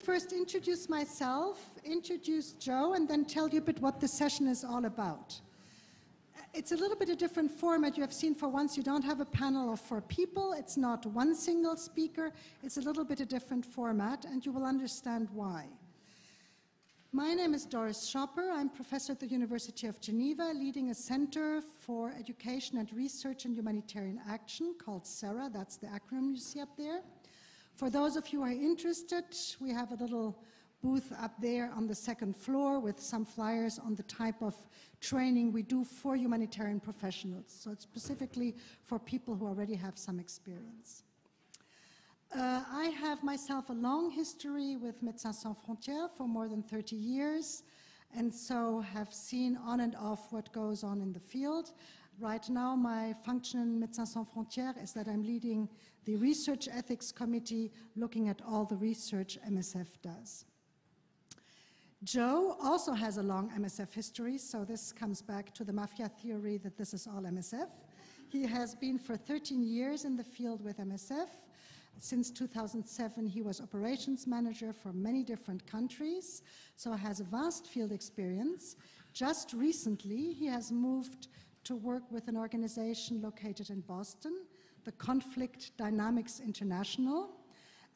First introduce myself, introduce Joe, and then tell you a bit what the session is all about. It's a little bit a different format. You have seen for once you don't have a panel of 4 people. It's not one single speaker. It's a little bit a different format, and you will understand why. My name is Doris Schopper. I'm professor at the University of Geneva, leading a center for education and research in humanitarian action called CERAH. That's the acronym you see up there. For those of you who are interested, we have a little booth up there on the 2nd floor with some flyers on the type of training we do for humanitarian professionals. So it's specifically for people who already have some experience. I have myself a long history with Médecins Sans Frontières for more than 30 years, and so have seen on and off what goes on in the field. Right now, my function in Médecins Sans Frontières is that I'm leading the Research Ethics Committee, looking at all the research MSF does. Joe also has a long MSF history, so this comes back to the mafia theory that this is all MSF. He has been for 13 years in the field with MSF. Since 2007, he was operations manager for many different countries, so has a vast field experience. Just recently, he has moved to work with an organization located in Boston, the Conflict Dynamics International.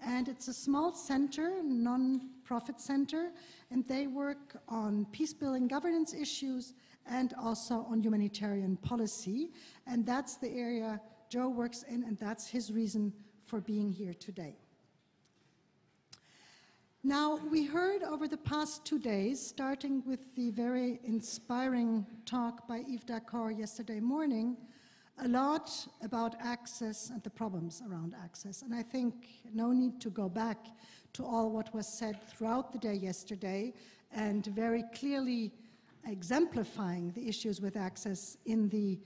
And it's a small center, non-profit center, and they work on peace-building governance issues and also on humanitarian policy. And that's the area Joe works in, and that's his reason for being here today. Now, we heard over the past 2 days, starting with the very inspiring talk by Yves Dacour yesterday morning, a lot about access and the problems around access. And I think no need to go back to all what was said throughout the day yesterday and very clearly exemplifying the issues with access in the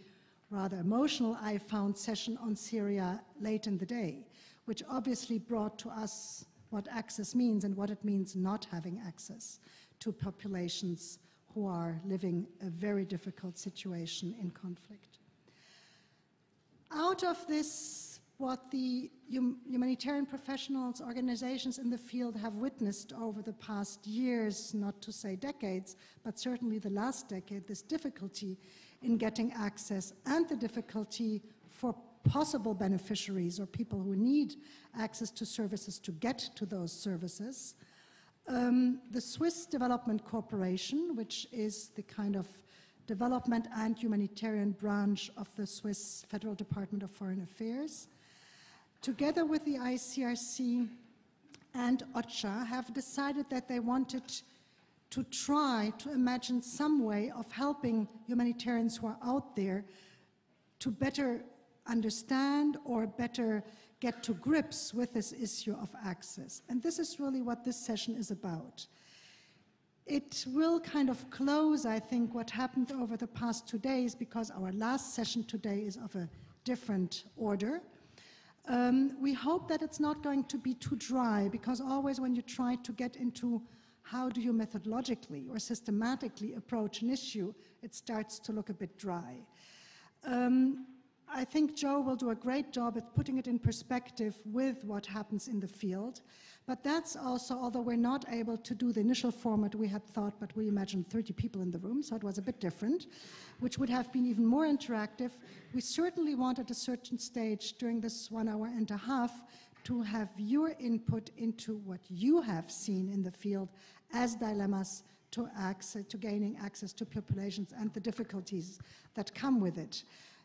rather emotional, I found, session on Syria late in the day, which obviously brought to us what access means and what it means not having access to populations who are living a very difficult situation in conflict. Out of this, what the humanitarian professionals, organizations in the field have witnessed over the past years, not to say decades, but certainly the last decade, this difficulty in getting access and the difficulty for possible beneficiaries or people who need access to services to get to those services. The Swiss Development Corporation, which is the kind of development and humanitarian branch of the Swiss Federal Department of Foreign Affairs, together with the ICRC and OCHA, have decided that they wanted to try to imagine some way of helping humanitarians who are out there to better understand or better get to grips with this issue of access. And this is really what this session is about. It will kind of close, I think, what happened over the past 2 days, because our last session today is of a different order. We hope that it's not going to be too dry, because always when you try to get into how do you methodologically or systematically approach an issue, it starts to look a bit dry. I think Joe will do a great job at putting it in perspective with what happens in the field. But that's also, although we're not able to do the initial format we had thought, but we imagined 30 people in the room, so it was a bit different, which would have been even more interactive. We certainly want at a certain stage during this 1.5 hours to have your input into what you have seen in the field as dilemmas to gaining access to populations and the difficulties that come with it.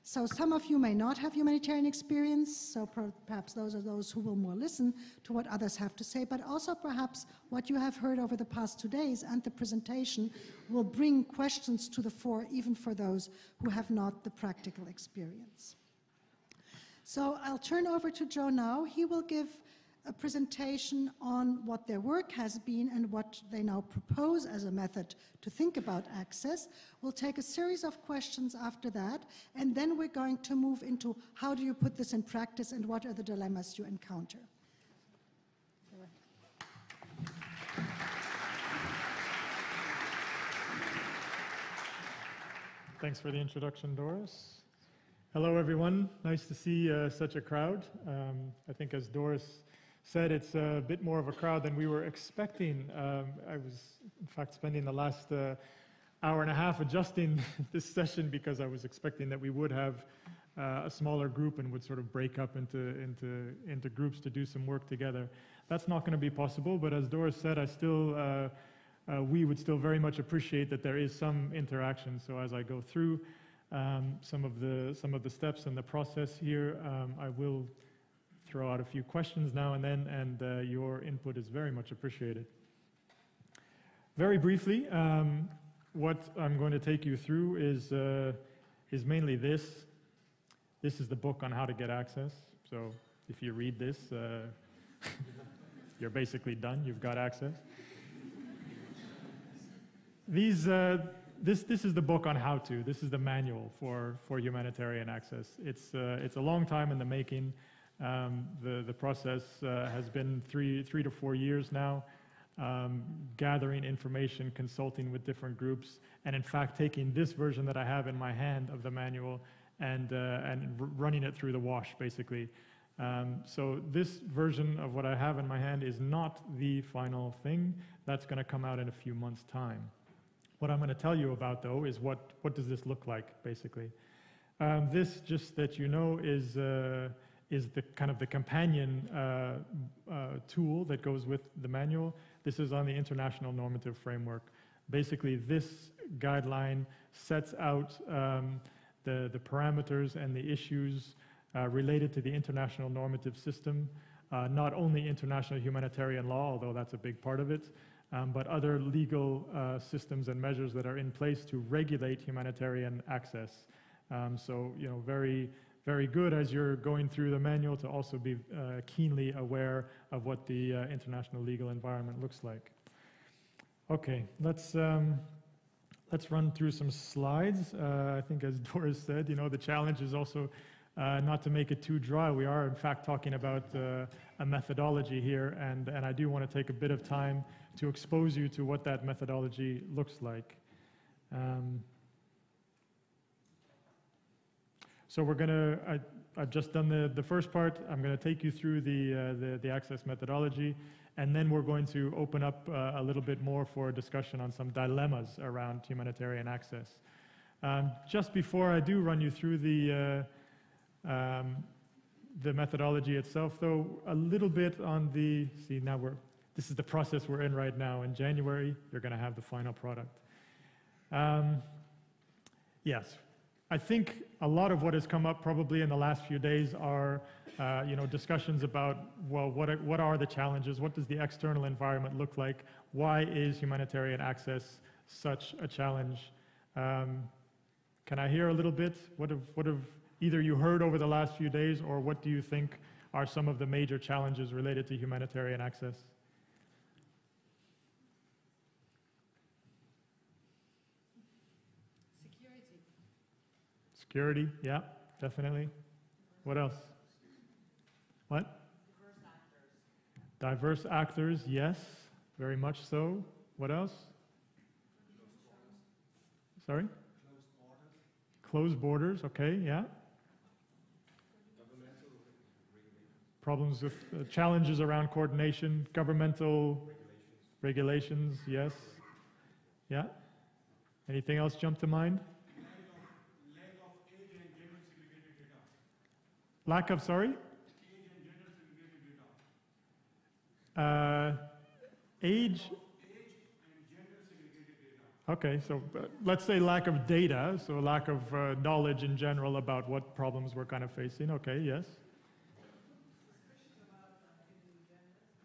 So some of you may not have humanitarian experience, so perhaps those are those who will more listen to what others have to say, but also perhaps what you have heard over the past 2 days and the presentation will bring questions to the fore, even for those who have not the practical experience. So I'll turn over to Joe now. He will give a presentation on what their work has been and what they now propose as a method to think about access. We'll take a series of questions after that, and then we're going to move into how do you put this in practice and what are the dilemmas you encounter. Thanks for the introduction, Doris. Hello, everyone. Nice to see such a crowd. I think as Doris said, it's a bit more of a crowd than we were expecting. I was, in fact, spending the last hour and a half adjusting this session because I was expecting that we would have a smaller group and would sort of break up into groups to do some work together. That's not going to be possible, but as Doris said, we would still very much appreciate that there is some interaction. So as I go through some of the steps in the process here, I will throw out a few questions now and then, and your input is very much appreciated. Very briefly, what I'm going to take you through is mainly this. This is the book on how to get access. So if you read this, you're basically done. You've got access. This is the book on how to. This is the manual for humanitarian access. It's a long time in the making. The process has been three to 4 years now, gathering information, consulting with different groups, and in fact taking this version that I have in my hand of the manual and running it through the wash, basically. So this version of what I have in my hand is not the final thing. That's going to come out in a few months' time. What I'm going to tell you about, though, is what does this look like, basically. This, just that you know, is the kind of the companion tool that goes with the manual. This is on the International Normative Framework. Basically, this guideline sets out the parameters and the issues related to the international normative system, not only international humanitarian law, although that's a big part of it, but other legal systems and measures that are in place to regulate humanitarian access. So, you know, very, very good as you're going through the manual to also be keenly aware of what the international legal environment looks like. Okay, let's run through some slides. I think, as Doris said, you know, the challenge is also not to make it too dry. We are, in fact, talking about a methodology here, and I do want to take a bit of time to expose you to what that methodology looks like. So we're going to, I've just done the first part. I'm going to take you through the access methodology, and then we're going to open up a little bit more for a discussion on some dilemmas around humanitarian access. Just before I do run you through the methodology itself, though, a little bit on the, see, now this is the process we're in right now. In January, you're going to have the final product. Yes, I think a lot of what has come up probably in the last few days are you know, discussions about, well, what are the challenges? What does the external environment look like? Why is humanitarian access such a challenge? Can I hear a little bit? What have either you heard over the last few days, or what do you think are some of the major challenges related to humanitarian access? Security, yeah, definitely. What else? What? Diverse actors, yes, very much so. What else? Sorry? Closed borders, okay, yeah. Problems with challenges around coordination, governmental regulations, yes. Yeah. Anything else jump to mind? Lack of, sorry? Age? Okay, so let's say lack of data, so lack of knowledge in general about what problems we're kind of facing. Okay, yes?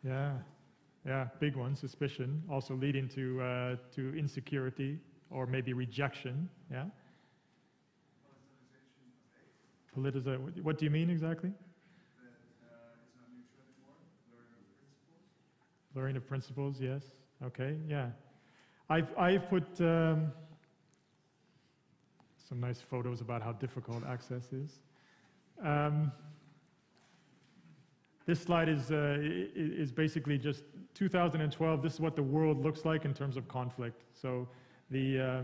Yeah, big one, suspicion, also leading to insecurity or maybe rejection, yeah? What do you mean exactly? That it's not neutral anymore, blurring of principles, yes. Okay, yeah. I've put some nice photos about how difficult access is. This slide is basically just 2012. This is what the world looks like in terms of conflict. So the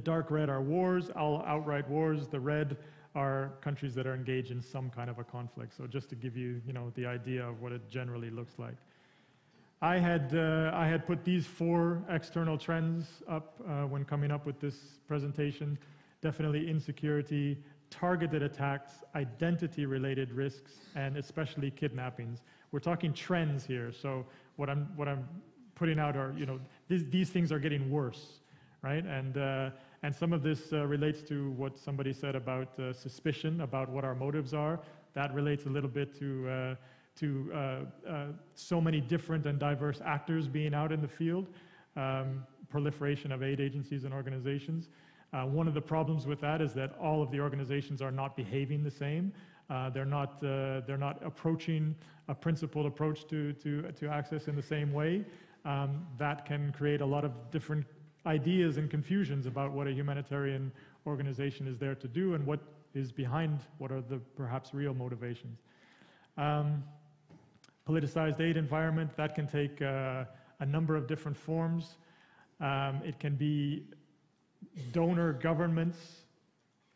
dark red are wars, all outright wars. The red are countries that are engaged in some kind of a conflict. So just to give you, the idea of what it generally looks like. I had put these 4 external trends up when coming up with this presentation. Definitely insecurity, targeted attacks, identity-related risks, and especially kidnappings. We're talking trends here. So what I'm putting out are, these things are getting worse, right? And some of this relates to what somebody said about suspicion, about what our motives are. That relates a little bit to so many different and diverse actors being out in the field, proliferation of aid agencies and organizations. One of the problems with that is that all of the organizations are not behaving the same. They're not approaching a principled approach to access in the same way. That can create a lot of different ideas and confusions about what a humanitarian organization is there to do and what is behind what are the perhaps real motivations. Politicized aid environment, that can take a number of different forms. It can be donor governments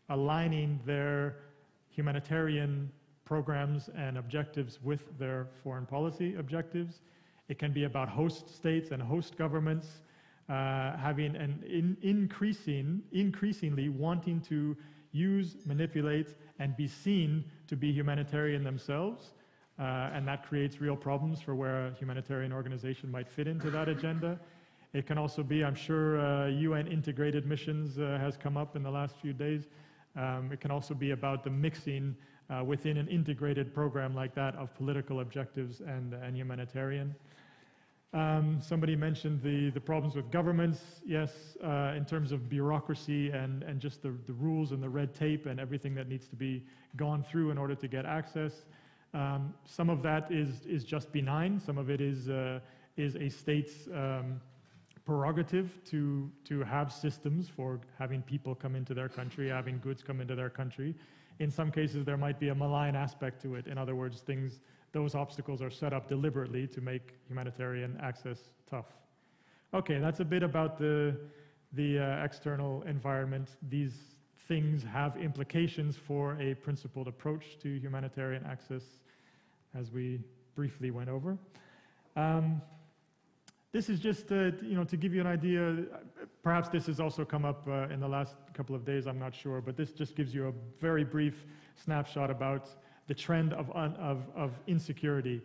aligning their humanitarian programs and objectives with their foreign policy objectives. It can be about host states and host governments having an increasingly wanting to use, manipulate, and be seen to be humanitarian themselves. And that creates real problems for where a humanitarian organization might fit into that agenda. It can also be, I'm sure, UN integrated missions has come up in the last few days. It can also be about the mixing within an integrated program like that of political objectives and humanitarian. Somebody mentioned the problems with governments. Yes, in terms of bureaucracy and just the rules and the red tape and everything that needs to be gone through in order to get access. Some of that is just benign. Some of it is a state's prerogative to have systems for having people come into their country, having goods come into their country. In some cases, there might be a malign aspect to it. In other words, those obstacles are set up deliberately to make humanitarian access tough. Okay, that's a bit about the external environment. These things have implications for a principled approach to humanitarian access, as we briefly went over. This is just to give you an idea. Perhaps this has also come up in the last couple of days, I'm not sure, but this just gives you a very brief snapshot about the trend of insecurity.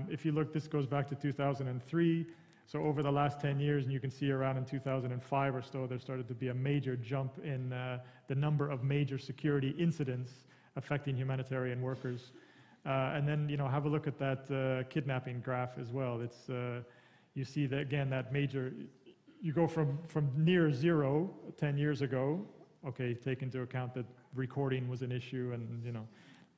If you look, this goes back to 2003. So over the last 10 years, and you can see around in 2005 or so, there started to be a major jump in the number of major security incidents affecting humanitarian workers. And then, have a look at that kidnapping graph as well. It's you see that again, that major, you go from near zero 10 years ago. Okay, take into account that recording was an issue, and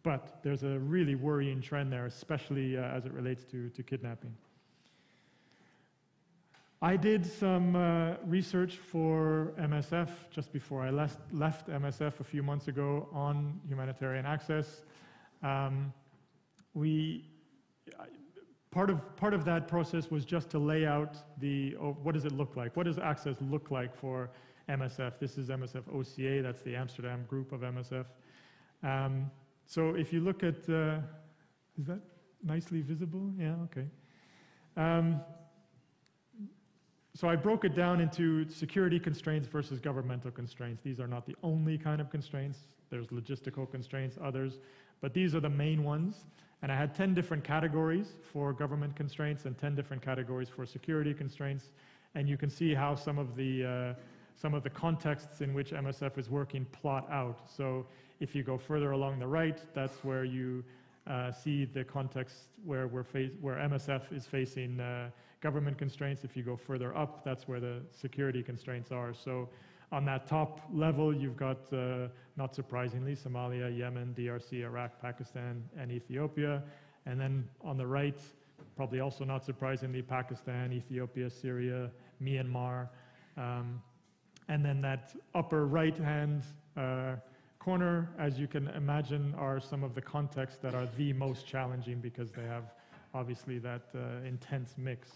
but there's a really worrying trend there, especially as it relates to kidnapping. I did some research for MSF just before I left MSF a few months ago on humanitarian access. Part of that process was just to lay out what does it look like? What does access look like for MSF? This is MSF OCA, that's the Amsterdam group of MSF. So if you look at, is that nicely visible? Yeah, okay. So I broke it down into security constraints versus governmental constraints. These are not the only kind of constraints. There's logistical constraints, others, but these are the main ones. And I had 10 different categories for government constraints and 10 different categories for security constraints. And you can see how some of the contexts in which MSF is working plot out. So if you go further along the right, that's where you see the context where MSF is facing government constraints. If you go further up, that's where the security constraints are. So on that top level, you've got, not surprisingly, Somalia, Yemen, DRC, Iraq, Pakistan, and Ethiopia. And then on the right, probably also not surprisingly, Pakistan, Ethiopia, Syria, Myanmar. And then that upper right-hand corner, as you can imagine, are some of the contexts that are the most challenging because they have obviously that intense mix.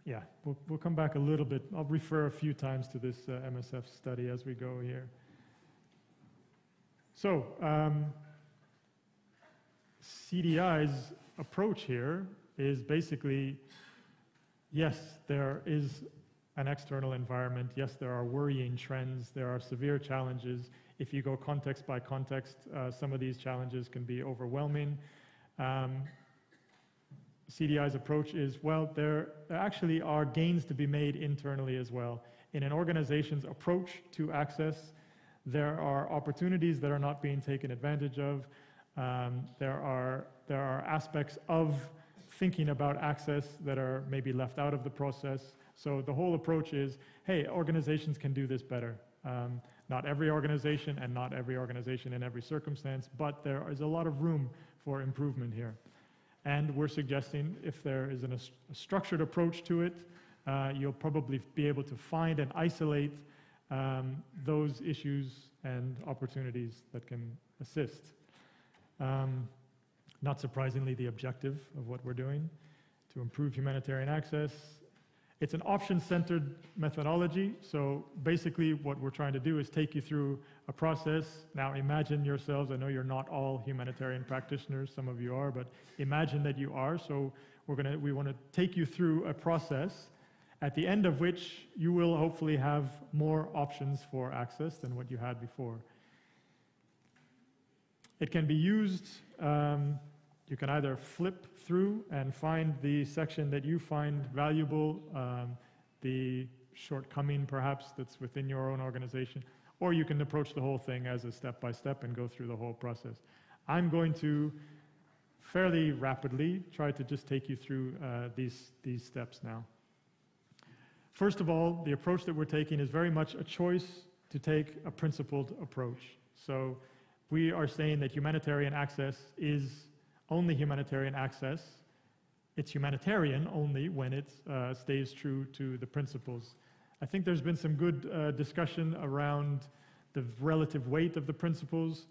Yeah, we'll come back a little bit. I'll refer a few times to this MSF study as we go here. So, CDI's approach here is basically, yes, there is an external environment. Yes, there are worrying trends. There are severe challenges. If you go context by context, some of these challenges can be overwhelming. CDI's approach is, well, there actually are gains to be made internally as well. In an organization's approach to access, there are opportunities that are not being taken advantage of. There are aspects of thinking about access that are maybe left out of the process. So the whole approach is, hey, organizations can do this better. Not every organization and not every organization in every circumstance, but there is a lot of room for improvement here. And we're suggesting if there is a structured approach to it, you'll probably be able to find and isolate those issues and opportunities that can assist. Not surprisingly, the objective of what we're doing to improve humanitarian access. It's an option-centered methodology, so basically what we're trying to do is take you through a process. Now imagine yourselves, I know you're not all humanitarian practitioners, some of you are, but imagine that you are, so we want to take you through a process at the end of which you will hopefully have more options for access than what you had before. It can be used, you can either flip through and find the section that you find valuable, the shortcoming perhaps that's within your own organization, or you can approach the whole thing as a step-by-step and go through the whole process. I'm going to fairly rapidly try to just take you through these steps now. First of all, the approach that we're taking is very much a choice to take a principled approach. So we are saying that humanitarian access is only humanitarian access. It's humanitarian only when it stays true to the principles. I think there's been some good discussion around the relative weight of the principles.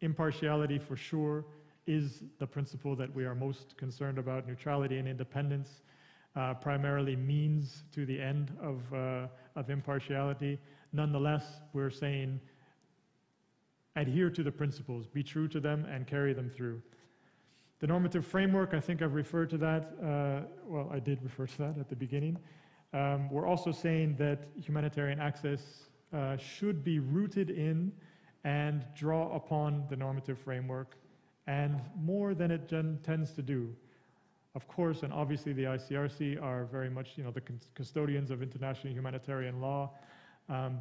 Impartiality, for sure, is the principle that we are most concerned about. Neutrality and independence primarily means to the end of impartiality. Nonetheless, we're saying adhere to the principles, be true to them, and carry them through. The normative framework, I think I've referred to that. Well, I did refer to that at the beginning. We're also saying that humanitarian access should be rooted in and draw upon the normative framework, and more than it tends to do. Of course, and obviously the ICRC are very much, the custodians of international humanitarian law,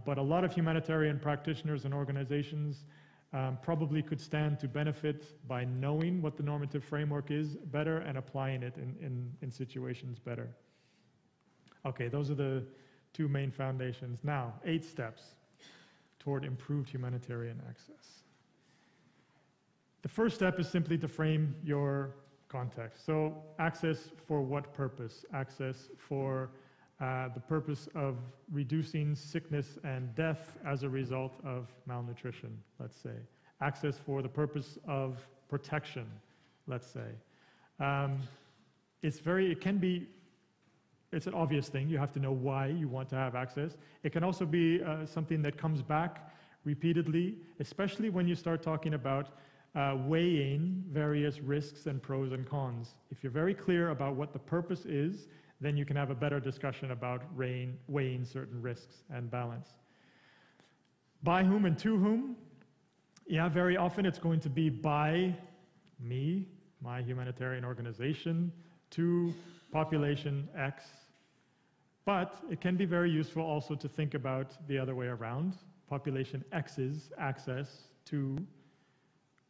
but a lot of humanitarian practitioners and organizations probably could stand to benefit by knowing what the normative framework is better and applying it in situations better. Okay, those are the two main foundations. Now, 8 steps toward improved humanitarian access. The first step is simply to frame your context. So, access for what purpose? Access for the purpose of reducing sickness and death as a result of malnutrition, let's say. Access for the purpose of protection, let's say. It's an obvious thing. You have to know why you want to have access. It can also be something that comes back repeatedly, especially when you start talking about weighing various risks and pros and cons. If you're very clear about what the purpose is, then you can have a better discussion about weighing certain risks and balance. By whom and to whom? Yeah, very often it's going to be by me, my humanitarian organization, to population X. But it can be very useful also to think about the other way around. Population X's access to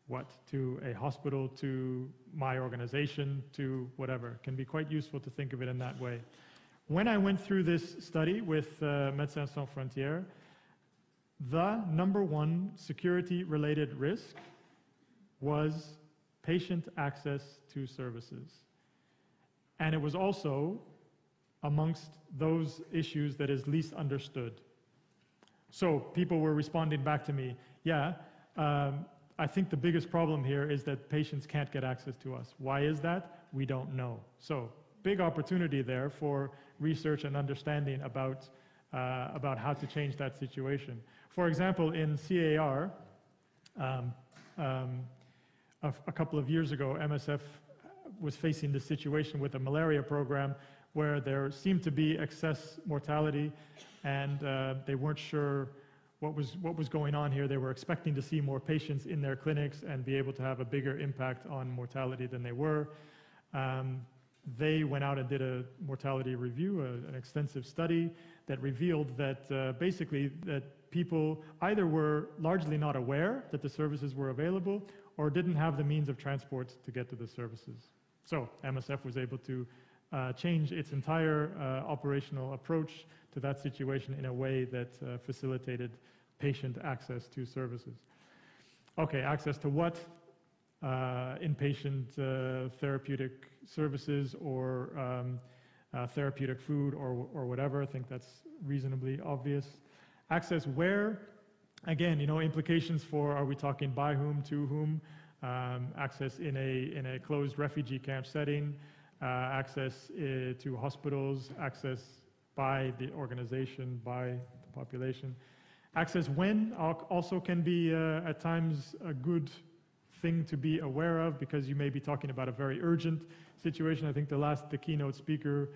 what? To a hospital, to my organization, to whatever. It can be quite useful to think of it in that way. When I went through this study with Médecins Sans Frontières, the number one security-related risk was patient access to services. And it was also amongst those issues that is least understood. So people were responding back to me, yeah, I think the biggest problem here is that patients can't get access to us. Why is that? We don't know. So big opportunity there for research and understanding about how to change that situation. For example, in CERAH, a couple of years ago, MSF was facing this situation with a malaria program where there seemed to be excess mortality, and they weren't sure what was going on here. They were expecting to see more patients in their clinics and be able to have a bigger impact on mortality than they were. They went out and did a mortality review, an extensive study that revealed that basically that people either were largely not aware that the services were available or didn't have the means of transport to get to the services. So MSF was able to change its entire operational approach to that situation in a way that facilitated patient access to services. Okay, access to what? Inpatient therapeutic services or therapeutic food or whatever. I think that's reasonably obvious. Access where? Again, you know, implications for, are we talking by whom, to whom? Access in a closed refugee camp setting, access to hospitals, access by the organization, by the population. Access when also can be at times a good thing to be aware of, because you may be talking about a very urgent situation. I think the keynote speaker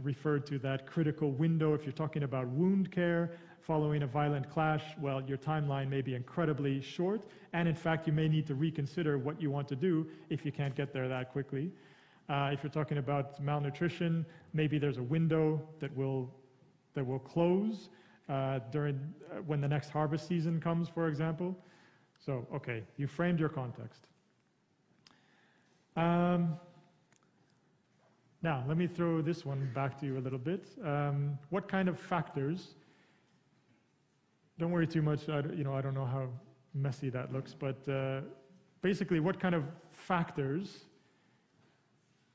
referred to that critical window. If you're talking about wound care following a violent clash, well, your timeline may be incredibly short, and in fact, you may need to reconsider what you want to do if you can't get there that quickly. If you're talking about malnutrition, maybe there's a window that will close during when the next harvest season comes, for example. So, okay, you framed your context. Now, let me throw this one back to you a little bit. What kind of factors? Don't worry too much. I don't know how messy that looks, but basically, what kind of factors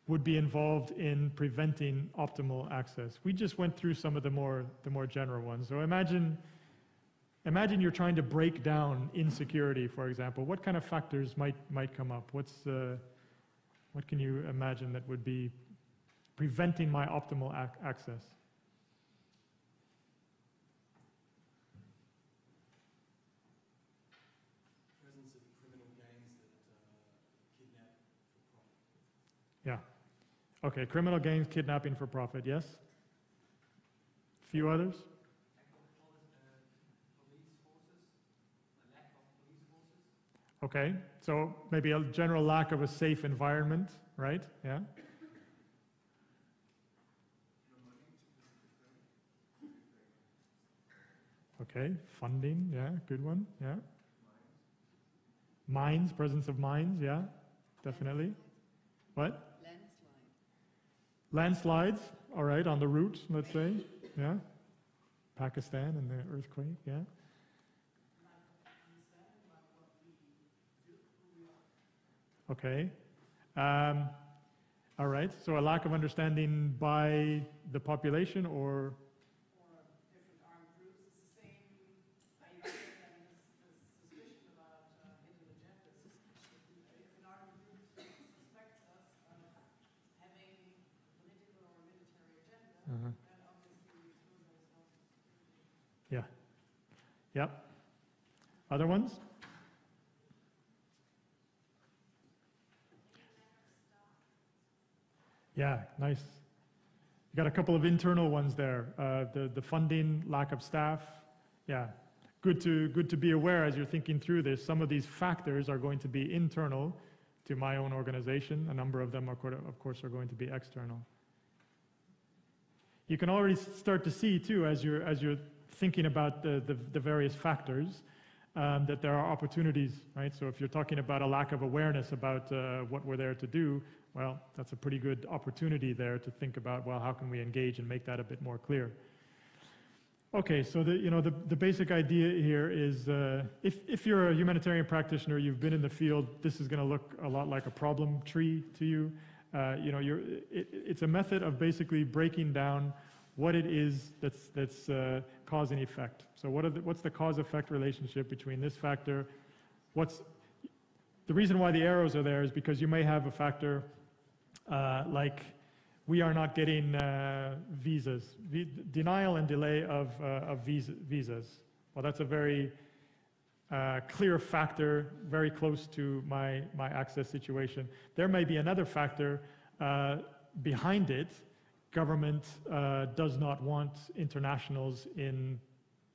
would be involved in preventing optimal access? We just went through some of the more general ones. So imagine you're trying to break down insecurity, for example. What kind of factors might come up? What can you imagine that would be preventing my optimal access? Presence of criminal gangs that kidnap for profit. Yeah. Okay, criminal gangs kidnapping for profit, yes? A few others? Okay, so maybe a general lack of a safe environment, right? Yeah. Okay, funding, yeah, good one, yeah. Mines, presence of mines, yeah, definitely. What? Landslides, all right, on the route, let's say, yeah. Pakistan and the earthquake, yeah. Okay. All right, so a lack of understanding by the population or different armed groups. It's the same, I understand this suspicion about hidden agendas. If an armed group suspects us of having a political or military agenda, then obviously we expose ourselves to security. yeah. Yep. Other ones? Yeah, nice. You got a couple of internal ones there. The funding, lack of staff. Yeah, good to be aware as you're thinking through this. Some of these factors are going to be internal to my own organization. A number of them, of course, are going to be external. You can already start to see too, as you're thinking about the various factors, that there are opportunities, right? So if you're talking about a lack of awareness about what we're there to do, well, that's a pretty good opportunity there to think about, well, how can we engage and make that a bit more clear? Okay, so the basic idea here is if you're a humanitarian practitioner, you've been in the field, this is going to look a lot like a problem tree to you. It's a method of basically breaking down what it is that's cause and effect. So what's the cause-effect relationship between this factor? The reason why the arrows are there is because you may have a factor like we are not getting visas. Denial and delay of visas. Well, that's a very clear factor, very close to my access situation. There may be another factor behind it. Government does not want internationals in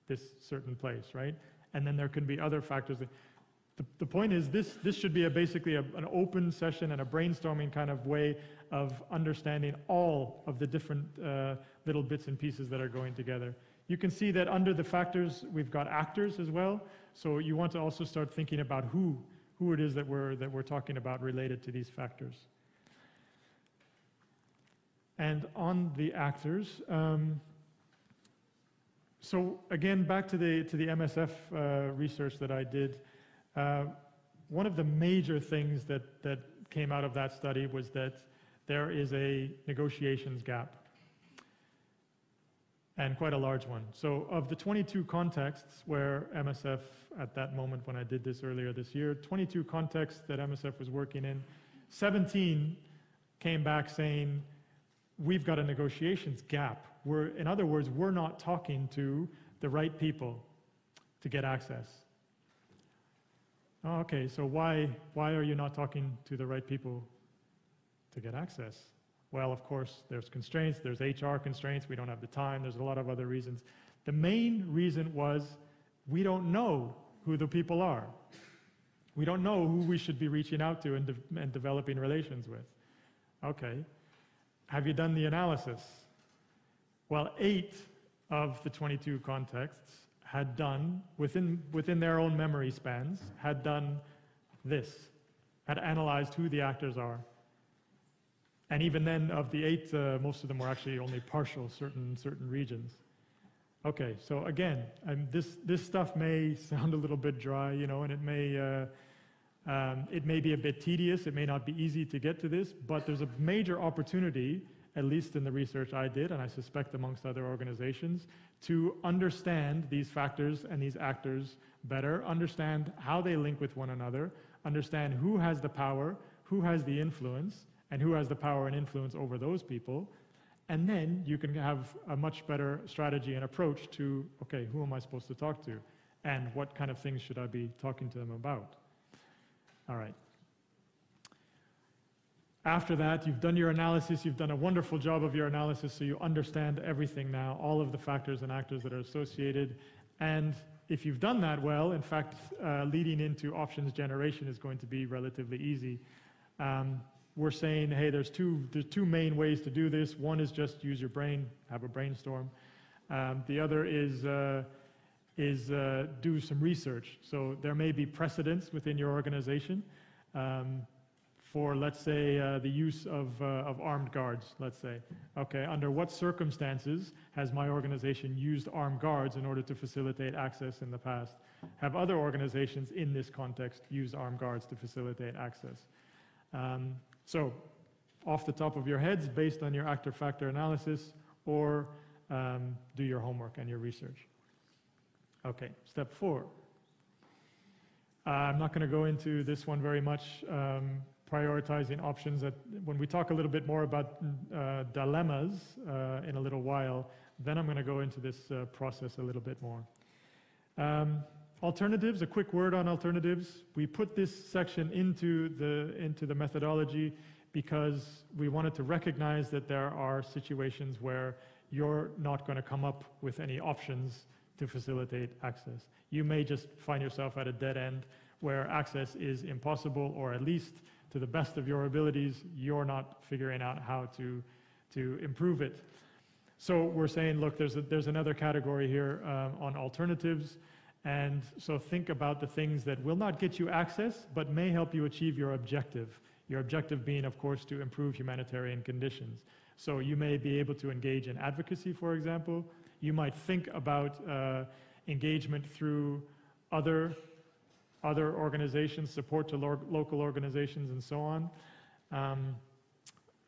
this certain place, right? And then there can be other factors. The point is this should be basically an open session and a brainstorming kind of way of understanding all of the different little bits and pieces that are going together. You can see that under the factors, we've got actors as well. So you want to also start thinking about who it is that we're talking about related to these factors. And on the actors, so again, back to the MSF research that I did, one of the major things that came out of that study was that there is a negotiations gap, and quite a large one. So of the 22 contexts where MSF, at that moment when I did this earlier this year, 22 contexts that MSF was working in, 17 came back saying, we've got a negotiations gap. In other words, we're not talking to the right people to get access. Oh, okay, so why are you not talking to the right people to get access? Well, of course, there's constraints, there's HR constraints, we don't have the time, there's a lot of other reasons. The main reason was we don't know who the people are. We don't know who we should be reaching out to and developing relations with. Okay, have you done the analysis? Well, 8 of the 22 contexts had done, within their own memory spans, had done this, had analyzed who the actors are. And even then, of the 8, most of them were actually only partial, certain regions. Okay, so again, this stuff may sound a little bit dry, you know, and it may be a bit tedious, it may not be easy to get to this, but there's a major opportunity, at least in the research I did, and I suspect amongst other organizations, to understand these factors and these actors better, understand how they link with one another, understand who has the power, who has the influence, and who has the power and influence over those people, and then you can have a much better strategy and approach to, okay, who am I supposed to talk to, and what kind of things should I be talking to them about? All right. After that, you've done your analysis, you've done a wonderful job of your analysis, so you understand everything now, all of the factors and actors that are associated. And if you've done that well, in fact, leading into options generation is going to be relatively easy. We're saying, hey, there's two main ways to do this. One is just use your brain, have a brainstorm. The other is do some research. So there may be precedents within your organization for, let's say, the use of armed guards, let's say. Okay, under what circumstances has my organization used armed guards in order to facilitate access in the past? Have other organizations in this context used armed guards to facilitate access? So, off the top of your heads, based on your actor-factor analysis, or do your homework and your research. Okay, step 4. I'm not going to go into this one very much, prioritizing options. When we talk a little bit more about dilemmas in a little while, then I'm going to go into this process a little bit more. Alternatives, a quick word on alternatives. We put this section into the methodology because we wanted to recognize that there are situations where you're not going to come up with any options to facilitate access. You may just find yourself at a dead end where access is impossible, or at least to the best of your abilities, you're not figuring out how to improve it. So we're saying, look, there's another category here on alternatives. And so think about the things that will not get you access, but may help you achieve your objective. Your objective being, of course, to improve humanitarian conditions. So you may be able to engage in advocacy, for example. You might think about engagement through other organizations, support to local organizations, and so on.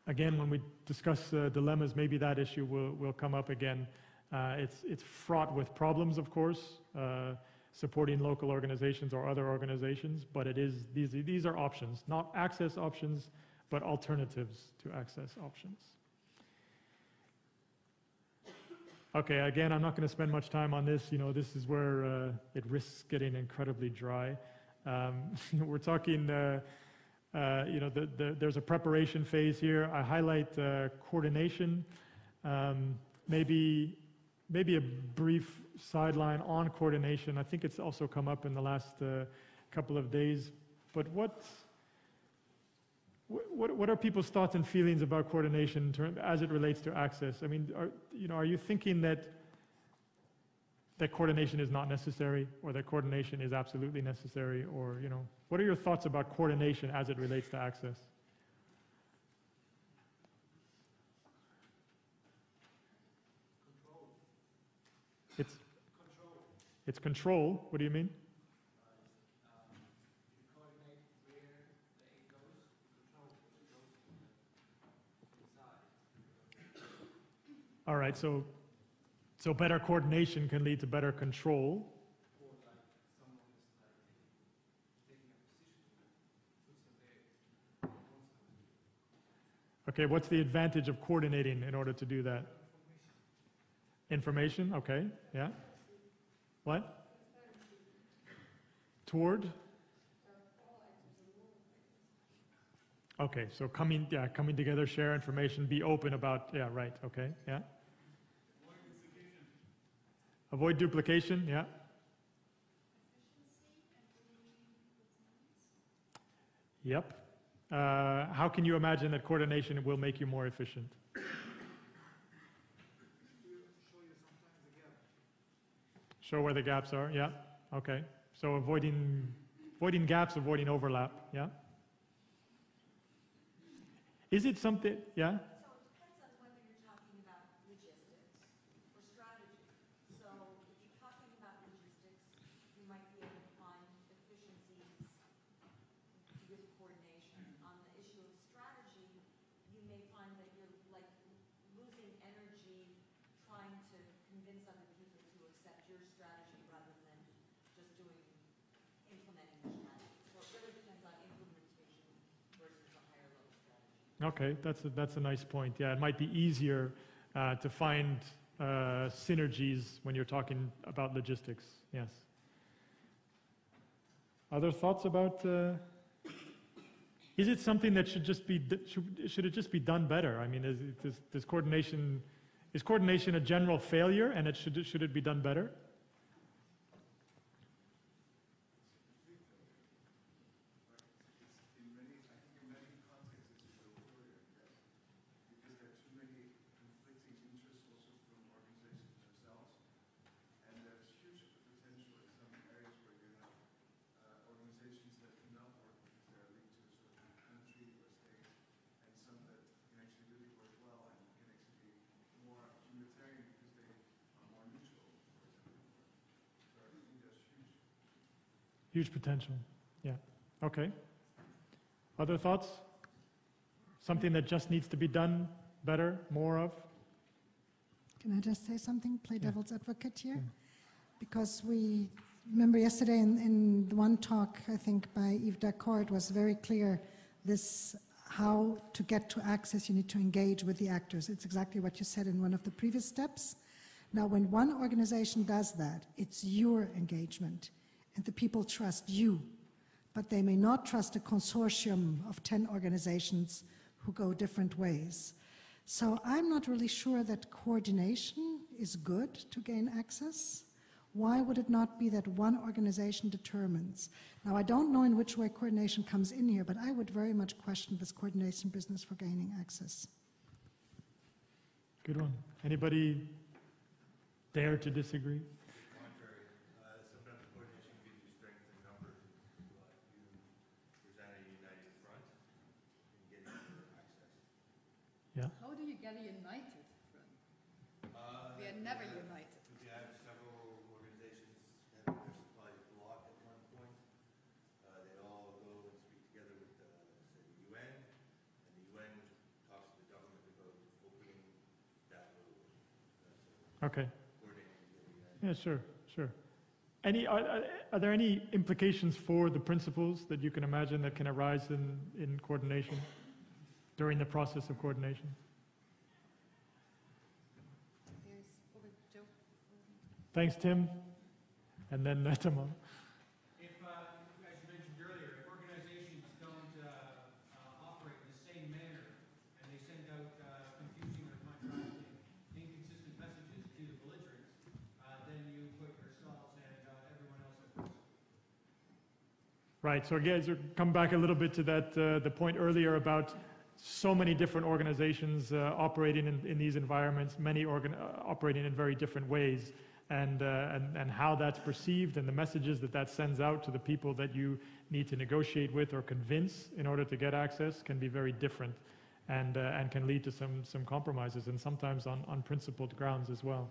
Again, when we discuss dilemmas, maybe that issue will come up again. It's fraught with problems, of course, supporting local organizations or other organizations, but these are options, not access options, but alternatives to access options. Okay, again, I'm not going to spend much time on this. You know, this is where it risks getting incredibly dry. We're talking, you know, there's a preparation phase here. I highlight coordination. Maybe a brief sideline on coordination. I think it's also come up in the last couple of days. But what are people's thoughts and feelings about coordination as it relates to access? I mean, are you thinking that coordination is not necessary, or that coordination is absolutely necessary, or, you know, what are your thoughts about coordination as it relates to access? Control. It's control. What do you mean? You coordinate where the aid goes, control where it goes inside. All right, so better coordination can lead to better control. Or like someone is like taking a position, puts them there, wants them to. Okay, what's the advantage of coordinating in order to do that? Information, okay, yeah. What? Toward? Okay, so coming together, share information, be open about, yeah, right, okay, yeah. Avoid duplication, yeah. Yep. How can you imagine that coordination will make you more efficient? Show where the gaps are, yeah, okay. So avoiding gaps, avoiding overlap, yeah. Is it something, yeah? So it depends on whether you're talking about logistics or strategy. So if you're talking about logistics, you might be able to find efficiencies with coordination. On the issue of strategy, you may find that you're like losing energy trying to convince other people to accept your strategy rather than just implementing your strategy. So it really depends on implementation versus a higher level strategy. Okay, that's a nice point. Yeah, it might be easier to find synergies when you're talking about logistics. Yes. Other thoughts about? Is it something that should it just be done better? I mean, is coordination a general failure, and should it be done better? Huge potential, yeah. Okay. Other thoughts? Something that just needs to be done better, more of? Can I just say something, play devil's advocate here? Because we remember yesterday in the one talk, I think by Yves Dacourt, it was very clear this how to get to access, you need to engage with the actors. It's exactly what you said in one of the previous steps. Now, when one organization does that, it's your engagement. And the people trust you, but they may not trust a consortium of 10 organizations who go different ways. So I'm not really sure that coordination is good to gain access. Why would it not be that one organization determines? Now, I don't know in which way coordination comes in here, but I would very much question this coordination business for gaining access. Good one. Anybody dare to disagree? Yeah. How do you get a united front? We are never united. We have several organizations having their supplies blocked at one point. They all go and speak together with, say, the UN, and the UN talks to the government about opening that road. Okay. Yeah, sure. Are there any implications for the principles that you can imagine that can arise in coordination during the process of coordination? Thanks, Tim. And then Tamam. If, as you mentioned earlier, if organizations don't operate in the same manner and they send out confusing or contrasting, inconsistent messages to the belligerents, then you put yourselves and everyone else at risk. Right, so again, so come back a little bit to that, the point earlier about so many different organizations operating in these environments, many operating in very different ways, and how that's perceived and the messages that sends out to the people that you need to negotiate with or convince in order to get access can be very different, and can lead to some compromises, and sometimes on unprincipled grounds as well.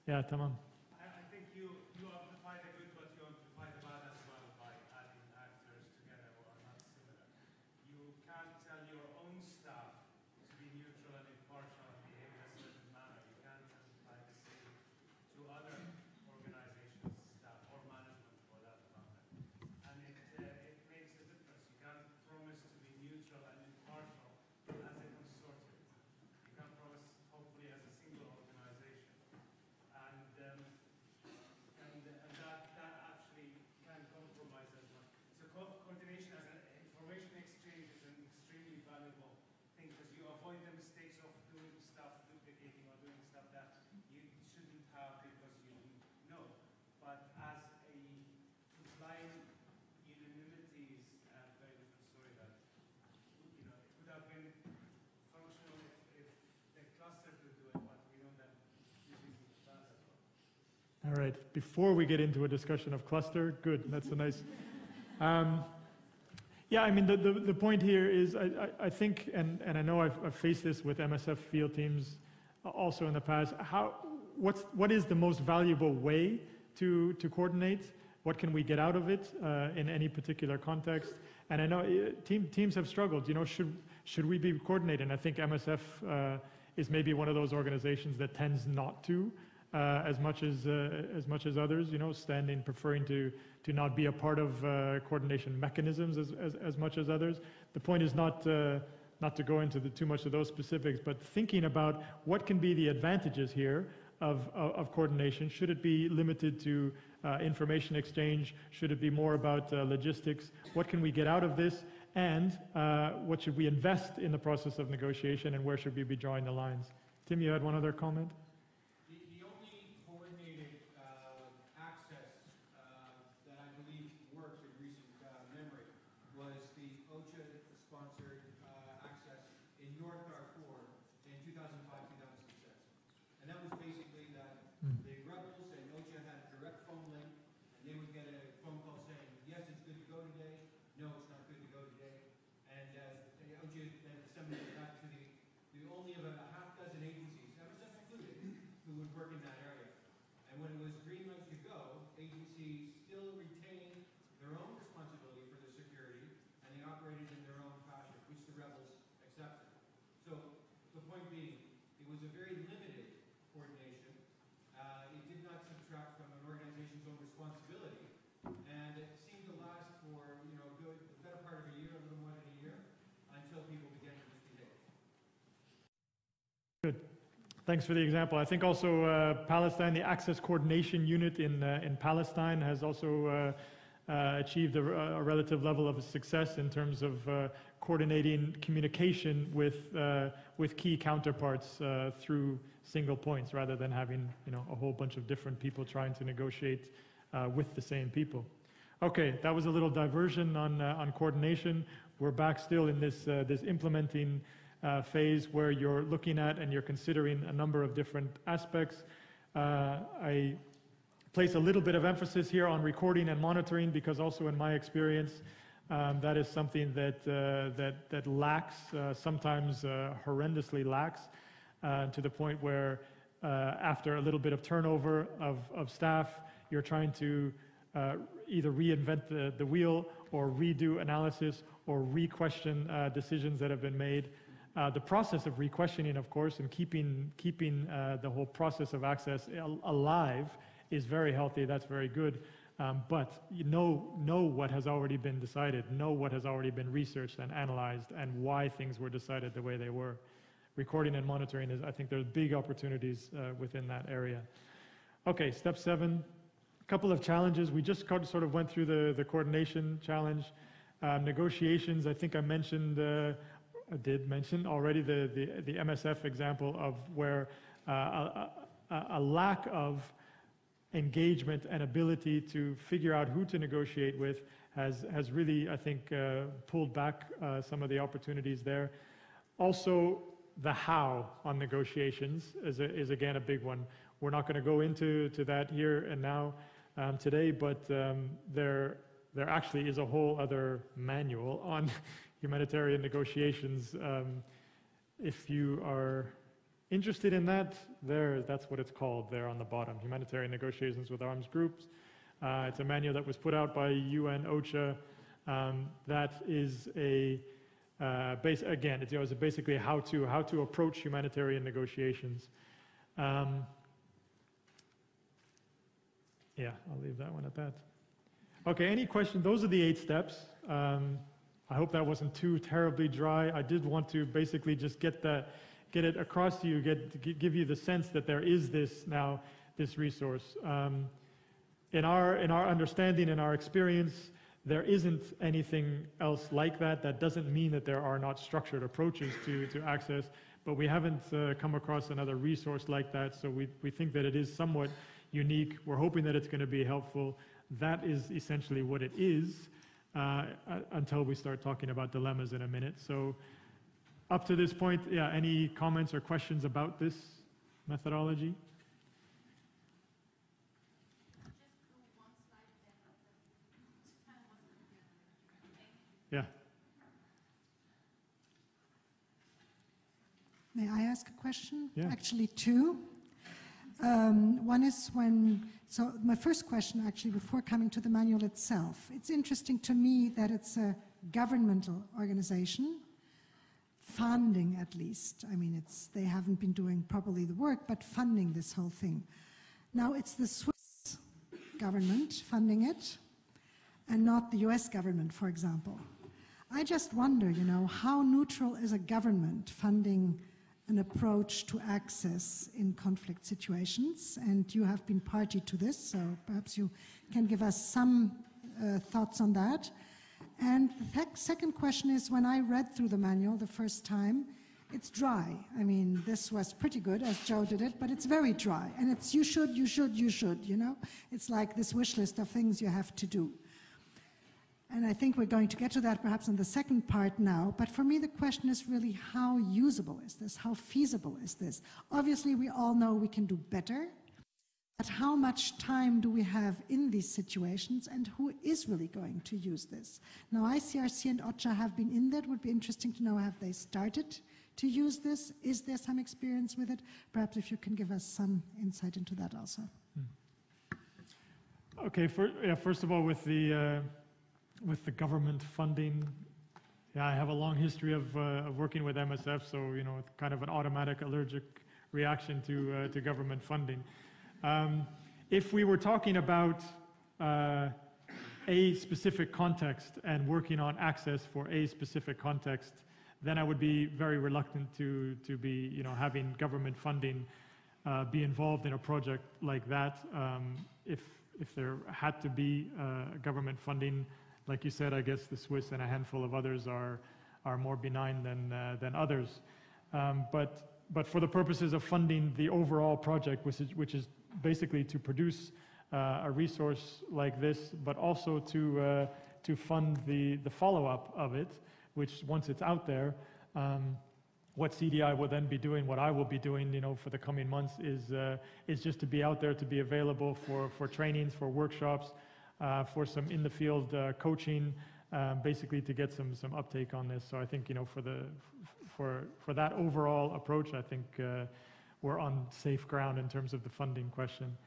Yeah, Tamam. I think you amplify the good, but you amplify the bad as well by adding actors together who are not similar. You can't tell your own staff to be neutral and impartial and behave in a certain manner. You can't apply the same to other organizations' staff or management for that matter. And it makes a difference. You can't promise to be neutral and impartial as a consortium. You can promise, hopefully, as a single organization. And that actually can compromise as well. So coordination as an information exchange is an extremely valuable thing because you avoid the mistakes of doing stuff, duplicating or doing stuff that you shouldn't have because you know. But as a blind unanimity is a very different story that, it would have been functional if the cluster could do it, but we know that this is bad as well. All right, before we get into a discussion of cluster, good, that's a nice... yeah, I mean, the point here is, I think, and I know I've faced this with MSF field teams also in the past, what is the most valuable way to coordinate? What can we get out of it in any particular context? And I know teams have struggled, should we be coordinating? I think MSF is maybe one of those organizations that tends not to, as much as others, preferring to not be a part of coordination mechanisms as much as others. The point is not to go into too much of those specifics, but thinking about what can be the advantages here of coordination. Should it be limited to information exchange? Should it be more about logistics? What can we get out of this? And what should we invest in the process of negotiation, and where should we be drawing the lines? Tim, you had one other comment? The only coordinated access that I believe worked in recent memory was the OCHA-sponsored access in North Darfur in 2005-2006. And that was basically that the rebels and OCHA had a direct phone link, and they would get a phone call saying, yes, it's good to go today, no, it's not good to go today. And the OCHA then disseminated that to the only of a half dozen agencies, MSF included, who would work in that area. And when it was green light to go, agencies still retained their own responsibility for the security, and they operated in their own fashion, which the rebels accepted. So the point being, it was a very limited coordination. It did not subtract from an organization's own responsibility, and it seemed to last for the better part of a year, a little more than a year, until people began to misbehave. Good. Thanks for the example. I think also Palestine, the Access Coordination Unit in Palestine has also achieved a relative level of success in terms of coordinating communication with key counterparts through single points, rather than having a whole bunch of different people trying to negotiate with the same people. Okay, that was a little diversion on coordination. We're back still in this implementing phase where you're looking at and you're considering a number of different aspects. I place a little bit of emphasis here on recording and monitoring, because also in my experience, that is something that lacks, sometimes horrendously lacks, to the point where after a little bit of turnover of staff, you're trying to either reinvent the wheel or redo analysis or re-question decisions that have been made. The process of re-questioning, of course, and keeping the whole process of access alive is very healthy. That's very good. But you know what has already been decided, know what has already been researched and analyzed, and why things were decided the way they were. Recording and monitoring I think there's big opportunities within that area. Okay, step 7, a couple of challenges. We just sort of went through the coordination challenge. Negotiations, I think I mentioned, I did mention already the MSF example of where a lack of engagement and ability to figure out who to negotiate with has really, I think, pulled back some of the opportunities there. Also, the how on negotiations is again a big one. We're not going to go into that here and now today, but there actually is a whole other manual on humanitarian negotiations. If you are interested in that, that's what it's called there on the bottom, Humanitarian Negotiations with Arms Groups. It's a manual that was put out by UN OCHA. That is again, it's basically how to approach humanitarian negotiations. Yeah, I'll leave that one at that. Okay, any questions? Those are the 8 steps. I hope that wasn't too terribly dry. I did want to basically just get it across to you, give you the sense that there is this resource. In our understanding, in our experience, there isn't anything else like that. That doesn't mean that there are not structured approaches to access, but we haven't come across another resource like that, so we think that it is somewhat unique. We're hoping that it's going to be helpful. That is essentially what it is until we start talking about dilemmas in a minute. So up to this point, yeah, any comments or questions about this methodology? Yeah. May I ask a question? Yeah. Actually, 2. One is so my first question actually before coming to the manual itself, it's interesting to me that it's a governmental organization, funding at least. I mean, they haven't been doing properly the work, but funding this whole thing. Now it's the Swiss government funding it and not the US government, for example. I just wonder, how neutral is a government funding an approach to access in conflict situations? And you have been party to this, so perhaps you can give us some thoughts on that. And the second question is, when I read through the manual the first time, it's dry. I mean, this was pretty good as Joe did it, but it's very dry. And it's you should, It's like this wish list of things you have to do. And I think we're going to get to that perhaps in the second part now. But for me, the question is really, how usable is this? How feasible is this? Obviously, we all know we can do better. But how much time do we have in these situations, and who is really going to use this? Now, ICRC and OCHA have been in that. It would be interesting to know, have they started to use this? Is there some experience with it? Perhaps if you can give us some insight into that also. Okay, first of all, with the government funding, yeah, I have a long history of working with MSF, so it's kind of an automatic allergic reaction to government funding. If we were talking about a specific context and working on access for a specific context, then I would be very reluctant to be having government funding be involved in a project like that. If there had to be government funding, like you said, I guess the Swiss and a handful of others are more benign than others. But for the purposes of funding the overall project, which is basically to produce a resource like this, but also to fund the follow-up of it, which once it's out there, what CDI will then be doing, what I will be doing, for the coming months is just to be out there, to be available for trainings, for workshops, for some in-the-field coaching, basically to get some uptake on this. So I think, for that overall approach, I think we're on safe ground in terms of the funding question.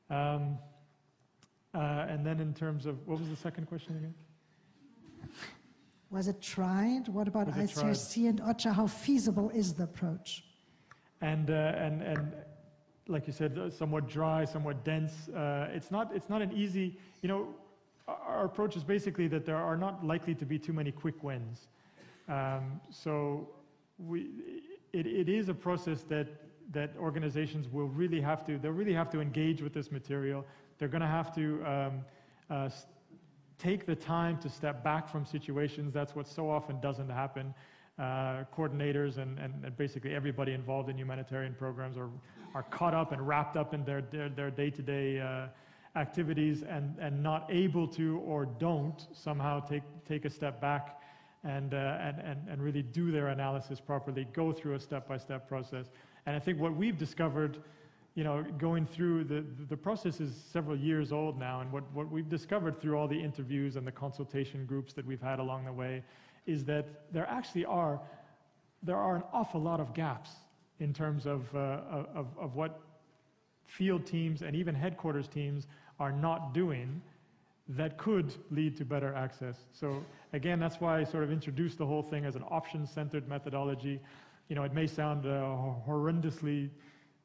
And then in terms of, what was the second question again? Was it tried? What about ICRC and OCHA? How feasible is the approach? And like you said, somewhat dry, somewhat dense. It's not an easy, our approach is basically that there are not likely to be too many quick wins. So it is a process that that organizations will really have to, they'll really have to engage with this material. They're going to have to take the time to step back from situations. That's what so often doesn't happen. Coordinators and basically everybody involved in humanitarian programs are caught up and wrapped up in their day-to-day activities and not able to or don't somehow take a step back and really do their analysis properly, go through a step-by-step process. And I think what we've discovered, you know, going through the process is several years old now, and what we've discovered through all the interviews and the consultation groups that we've had along the way is that there actually are an awful lot of gaps in terms of what field teams and even headquarters teams are not doing that could lead to better access. So again, that's why I sort of introduced the whole thing as an option-centered methodology. You know, it may sound horrendously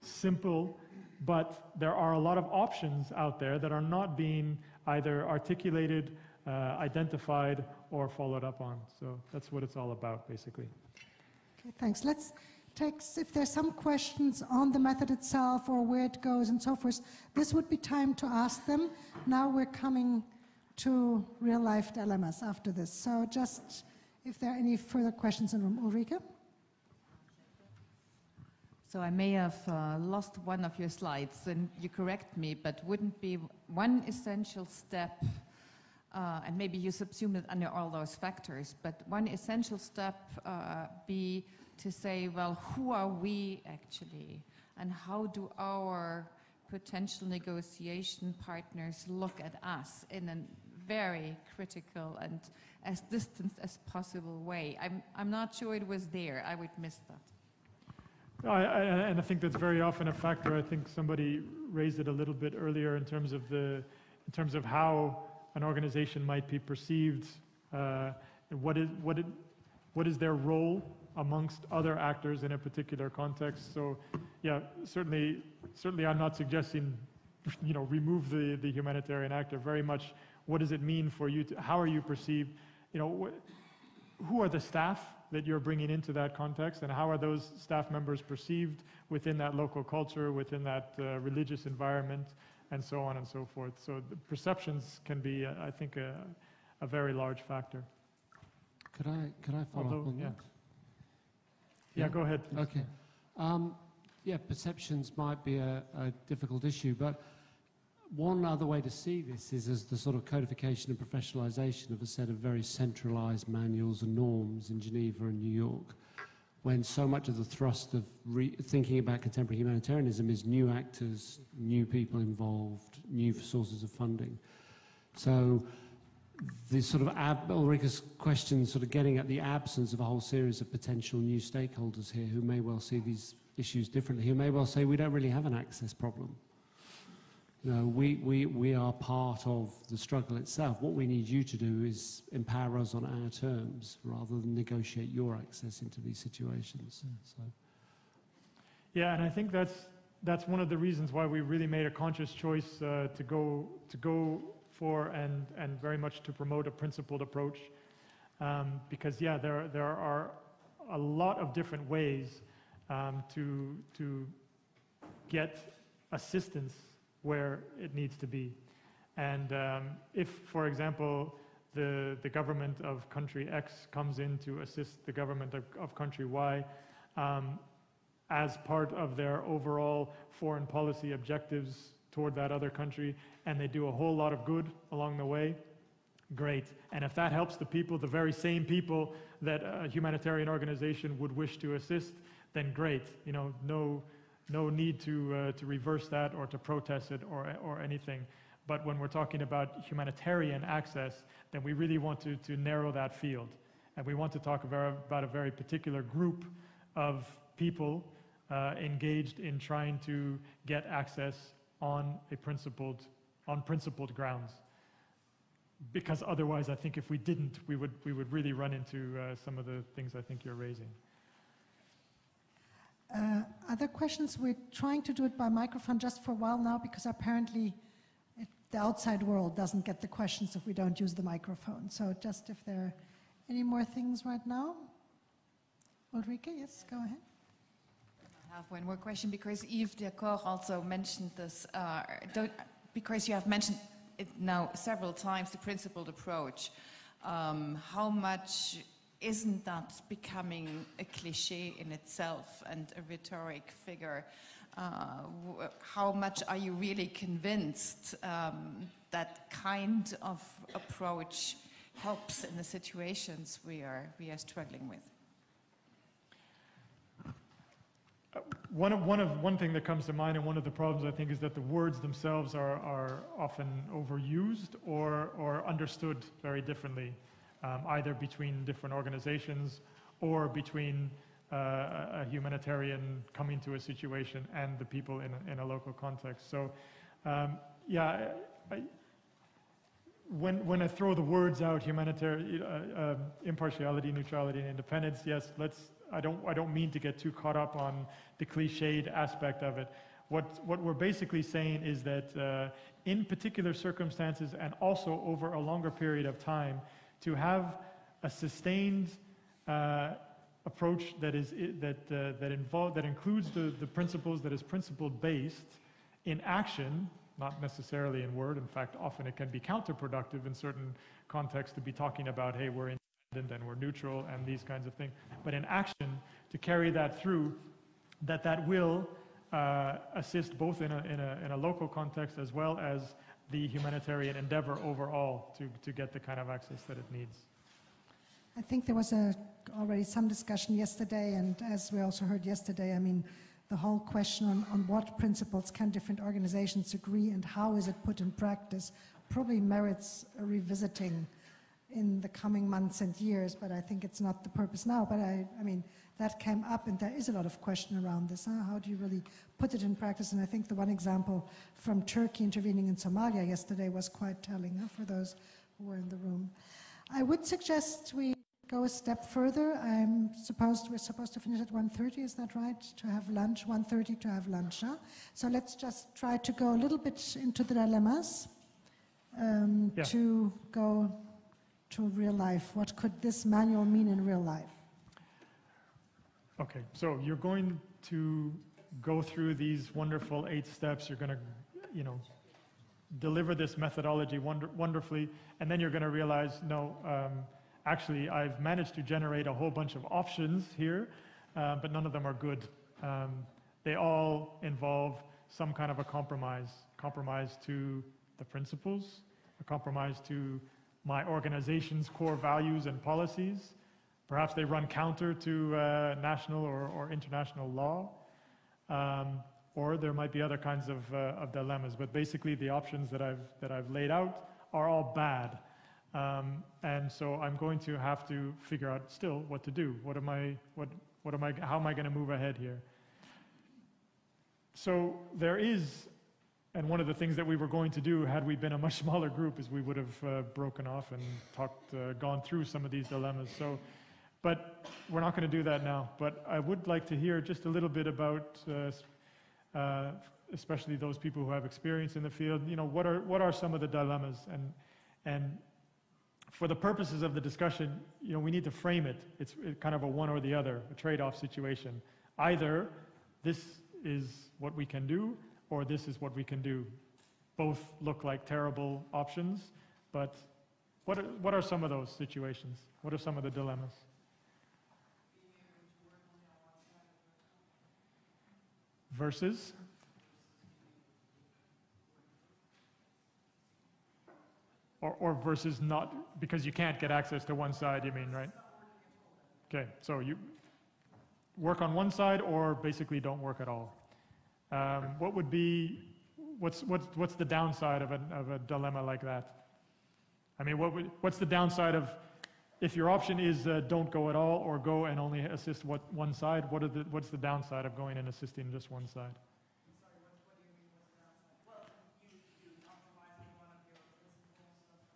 simple, but there are a lot of options out there that are not being either articulated, identified, or followed up on. So that's what it's all about, basically. Okay, thanks. Let's take, if there's some questions on the method itself or where it goes and so forth, this would be time to ask them. Now we're coming to real-life dilemmas after this. So just, if there are any further questions in the room. Ulrike? So I may have lost one of your slides, and you correct me, but wouldn't be one essential step, and maybe you subsume it under all those factors, but one essential step be to say, well, who are we actually, and how do our potential negotiation partners look at us in a very critical and as distant as possible way? I'm not sure it was there. I would miss that. And I think that's very often a factor. I think somebody raised it a little bit earlier in terms of how an organization might be perceived. What is their role amongst other actors in a particular context? So, yeah, certainly, I'm not suggesting, you know, remove the humanitarian actor. Very much, what does it mean for you? How are you perceived? You know, who are the staff that you're bringing into that context, and how are those staff members perceived within that local culture, within that religious environment, and so on and so forth. So the perceptions can be, I think, a very large factor. Could I follow up on that? Yeah, go ahead, please. Okay. Yeah, perceptions might be a difficult issue, but one other way to see this is as the sort of codification and professionalization of a set of very centralized manuals and norms in Geneva and New York, when so much of the thrust of thinking about contemporary humanitarianism is new actors, new people involved, new sources of funding. So the sort of Ulrike's question, sort of getting at the absence of a whole series of potential new stakeholders here who may well see these issues differently, who may well say we don't really have an access problem. You know, we are part of the struggle itself. What we need you to do is empower us on our terms rather than negotiate your access into these situations. So. Yeah, and I think that's one of the reasons why we really made a conscious choice to go for and very much to promote a principled approach, because yeah, there are a lot of different ways to get assistance where it needs to be. And if, for example, the government of country X comes in to assist the government of country Y as part of their overall foreign policy objectives toward that other country, and they do a whole lot of good along the way, great. And if that helps the people, the very same people that a humanitarian organization would wish to assist, then great. You know, no need to reverse that or to protest it or anything. But when we're talking about humanitarian access, then we really want to narrow that field. And we want to talk about a very particular group of people engaged in trying to get access on principled grounds. Because otherwise, I think if we didn't, we would really run into some of the things I think you're raising. Other questions? We're trying to do it by microphone just for a while now because apparently the outside world doesn't get the questions if we don't use the microphone. So just if there are any more things right now. Ulrike, yes, go ahead. I have one more question because Yves Decor also mentioned this, because you have mentioned it now several times, the principled approach. How much isn't that becoming a cliche in itself and a rhetoric figure? How much are you really convinced that kind of approach helps in the situations we are struggling with? One thing that comes to mind, and one of the problems I think, is that the words themselves are often overused or understood very differently, either between different organizations or between a humanitarian coming to a situation and the people in a local context. So, yeah, when I throw the words out, humanitarian, impartiality, neutrality, and independence, yes, I don't mean to get too caught up on the cliched aspect of it. What we're basically saying is that in particular circumstances and also over a longer period of time, to have a sustained approach that includes the principles, that is principle based in action, not necessarily in word. In fact, often it can be counterproductive in certain contexts to be talking about, hey, we're independent and we're neutral and these kinds of things. But in action, to carry that through, that will assist both in a local context as well as the humanitarian endeavor overall to get the kind of access that it needs. I think there was already some discussion yesterday, and as we also heard yesterday, I mean, the whole question on what principles can different organizations agree and how is it put in practice probably merits a revisiting in the coming months and years, but I think it's not the purpose now. But I mean, that came up, and there is a lot of question around this. How do you really put it in practice? And I think the one example from Turkey intervening in Somalia yesterday was quite telling for those who were in the room. I would suggest we go a step further. We're supposed to finish at 1:30, is that right? To have lunch, 1:30 to have lunch. Huh? So let's just try to go a little bit into the dilemmas to go to real life. What could this manual mean in real life? Okay, so you're going to go through these wonderful 8 steps. You're going to, deliver this methodology wonderfully, and then you're going to realize, no, actually, I've managed to generate a whole bunch of options here, but none of them are good. They all involve some kind of a compromise to the principles, a compromise to my organization's core values and policies. Perhaps they run counter to national or international law, or there might be other kinds of dilemmas. But basically, the options that I've laid out are all bad. And so I'm going to have to figure out still what to do. How am I going to move ahead here? So there is, and one of the things that we were going to do had we been a much smaller group is we would have broken off and gone through some of these dilemmas. So, but we're not going to do that now. But I would like to hear just a little bit about, especially those people who have experience in the field. What are some of the dilemmas? And for the purposes of the discussion, we need to frame it. It's kind of a one or the other, a trade-off situation. Either this is what we can do, or this is what we can do. Both look like terrible options, but what are some of those situations? What are some of the dilemmas? Versus? Or versus not, because you can't get access to one side, you mean, right? Okay, so you work on one side or basically don't work at all. What's the downside of a dilemma like that? I mean, what's the downside of, if your option is don't go at all or go and only assist one side, what's the downside of going and assisting just one side? Sorry, what do you mean, what's the downside? Well, you compromise on one of your principles of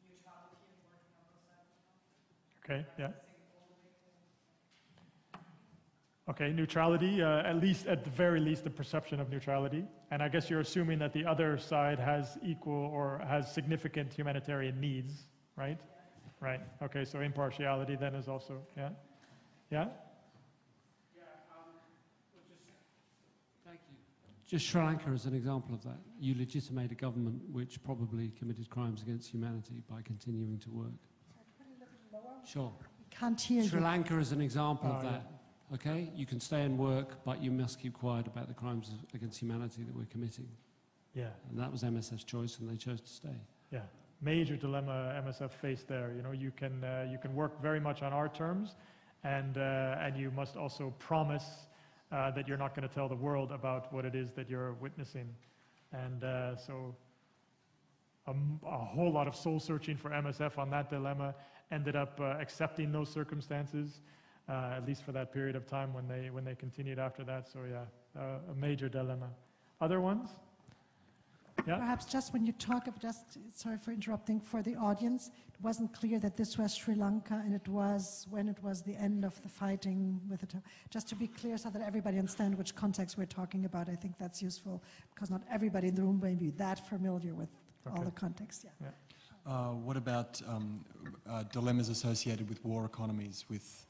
neutrality and working on both sides of the conflict. Okay, yeah. Okay, neutrality, at the very least, the perception of neutrality. And I guess you're assuming that the other side has equal or has significant humanitarian needs, right? Right, okay, so impartiality then is also, yeah? Yeah? Yeah, Thank you. Just Sri Lanka as an example of that. You legitimate a government which probably committed crimes against humanity by continuing to work. Sure. Can't hear Sri you. Lanka is an example of that. Okay? You can stay and work, but you must keep quiet about the crimes against humanity that we're committing. Yeah. And that was MSF's choice, and they chose to stay. Yeah, major dilemma MSF faced there. You know, you can work very much on our terms, and you must also promise that you're not going to tell the world about what it is that you're witnessing. And so a whole lot of soul searching for MSF on that dilemma, ended up accepting those circumstances, at least for that period of time when they continued after that. So yeah, a major dilemma. Other ones? Yeah. Perhaps just when you talk of sorry for interrupting, for the audience, it wasn't clear that this was Sri Lanka and it was when it was the end of the fighting with it. Just to be clear so that everybody understands which context we're talking about, I think that's useful because not everybody in the room may be that familiar with all the context. Yeah. What about dilemmas associated with war economies? With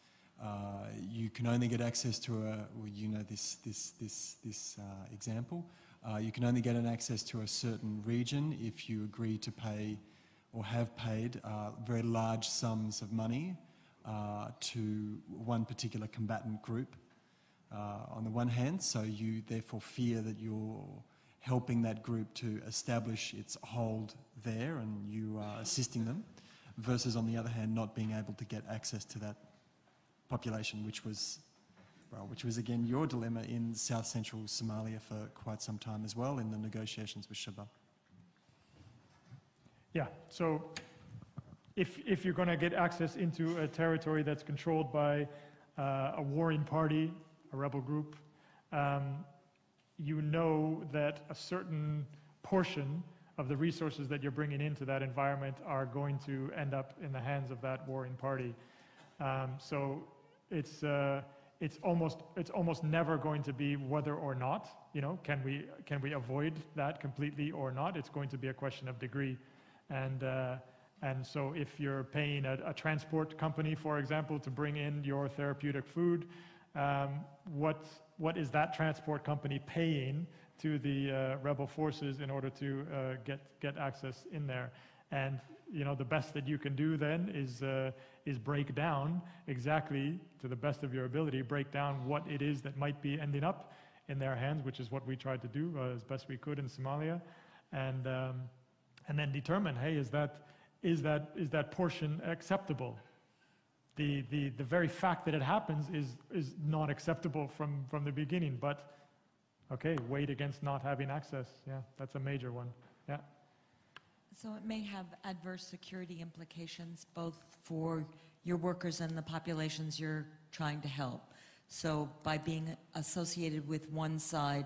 you can only get access to this example. You can only get an access to a certain region if you agree to pay or have paid very large sums of money to one particular combatant group on the one hand, so you therefore fear that you're helping that group to establish its hold there and you are assisting them, versus on the other hand not being able to get access to that population, which was again your dilemma in south-central Somalia for quite some time as well in the negotiations with Schopper. Yeah, so if you're going to get access into a territory that's controlled by a warring party, a rebel group, you know that a certain portion of the resources that you're bringing into that environment are going to end up in the hands of that warring party. So it's almost never going to be whether or not, you know, can we avoid that completely or not? It's going to be a question of degree. And so if you're paying a transport company, for example, to bring in your therapeutic food, what is that transport company paying to the rebel forces in order to get access in there? And you know, the best that you can do then is break down exactly, to the best of your ability, break down what it is that might be ending up in their hands, which is what we tried to do as best we could in Somalia, and then determine, hey, is that portion acceptable? The very fact that it happens is not acceptable from the beginning, but okay, weighed against not having access. Yeah, that's a major one. Yeah. So it may have adverse security implications both for your workers and the populations you're trying to help. So by being associated with one side,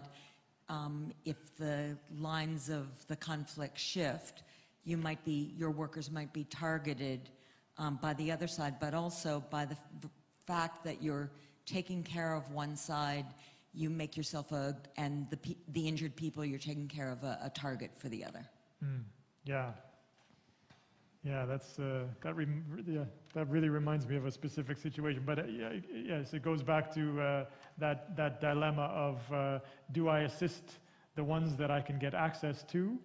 if the lines of the conflict shift, your workers might be targeted by the other side, but also by the fact that you're taking care of one side, you make yourself and the injured people, you're taking care of a target for the other. Yeah. Yeah, that really reminds me of a specific situation. But yes, it goes back to that dilemma of do I assist the ones that I can get access to,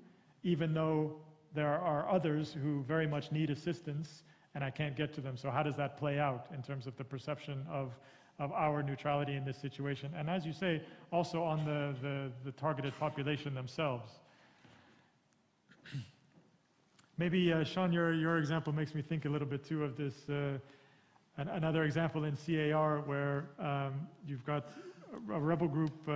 even though there are others who very much need assistance and I can't get to them. So how does that play out in terms of the perception of our neutrality in this situation? And as you say, also on the targeted population themselves. Maybe, Sean, your example makes me think a little bit too of this, another example in CAR where you've got a rebel group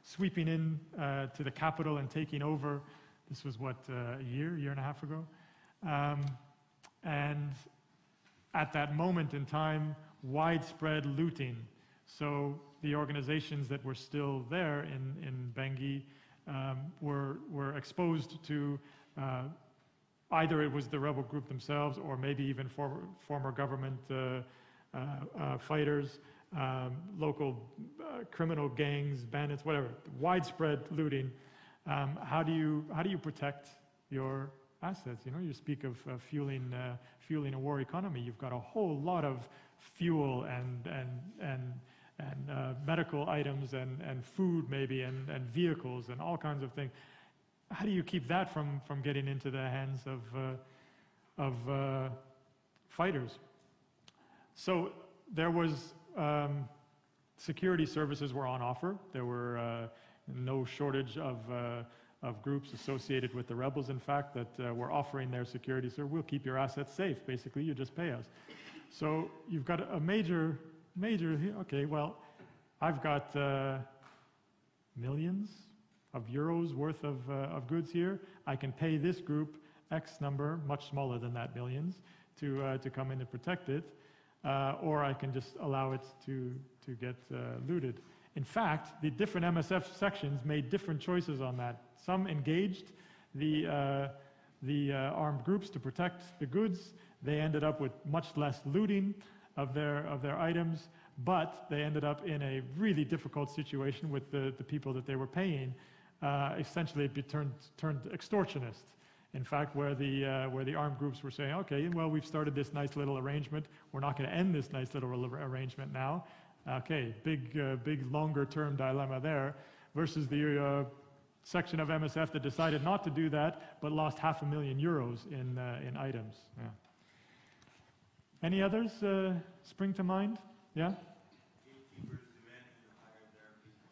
sweeping in to the capital and taking over. This was what, a year and a half ago? And at that moment in time, widespread looting. So the organizations that were still there in Bangui were exposed to either it was the rebel group themselves or maybe even former government fighters, local criminal gangs, bandits, whatever, widespread looting. How do you protect your assets? You know, you speak of fueling a war economy. You've got a whole lot of fuel and medical items and food maybe and vehicles and all kinds of things. How do you keep that from getting into the hands of fighters? So there was security services were on offer. There were no shortage of groups associated with the rebels, in fact, that were offering their security. So we'll keep your assets safe, basically, you just pay us. So you've got a major, okay, well, I've got millions of euros worth of goods here. I can pay this group X number, much smaller than that, millions, to come in and protect it, or I can just allow it to get looted. In fact, the different MSF sections made different choices on that. Some engaged the armed groups to protect the goods. They ended up with much less looting of their items, but they ended up in a really difficult situation with the people that they were paying. Essentially, it turned extortionist. In fact, where the armed groups were saying, okay, well, we've started this nice little arrangement. We're not going to end this nice little arrangement now. Okay, big longer-term dilemma there, versus the section of MSF that decided not to do that, but lost €500,000 in items. Yeah. Any others spring to mind? Yeah? Gatekeepers demanding to hire their people.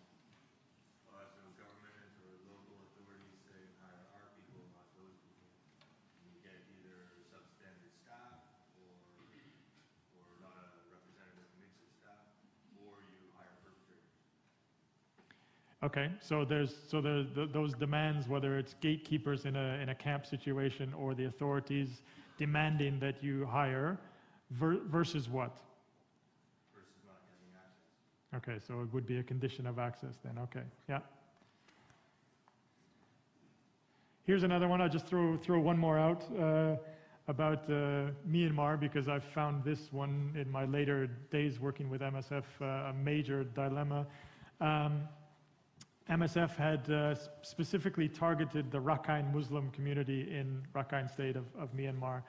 So government or local authorities say hire our people, not those people. And you get either substandard staff or not a representative mix of staff, or you hire perpetrators. Okay, so there's those demands, whether it's gatekeepers in a camp situation or the authorities demanding that you hire, versus what? Versus not getting access. Okay, so it would be a condition of access then. Okay, yeah. Here's another one. I'll just throw one more out about Myanmar, because I've found this one in my later days working with MSF a major dilemma. MSF had specifically targeted the Rakhine Muslim community in Rakhine state of Myanmar.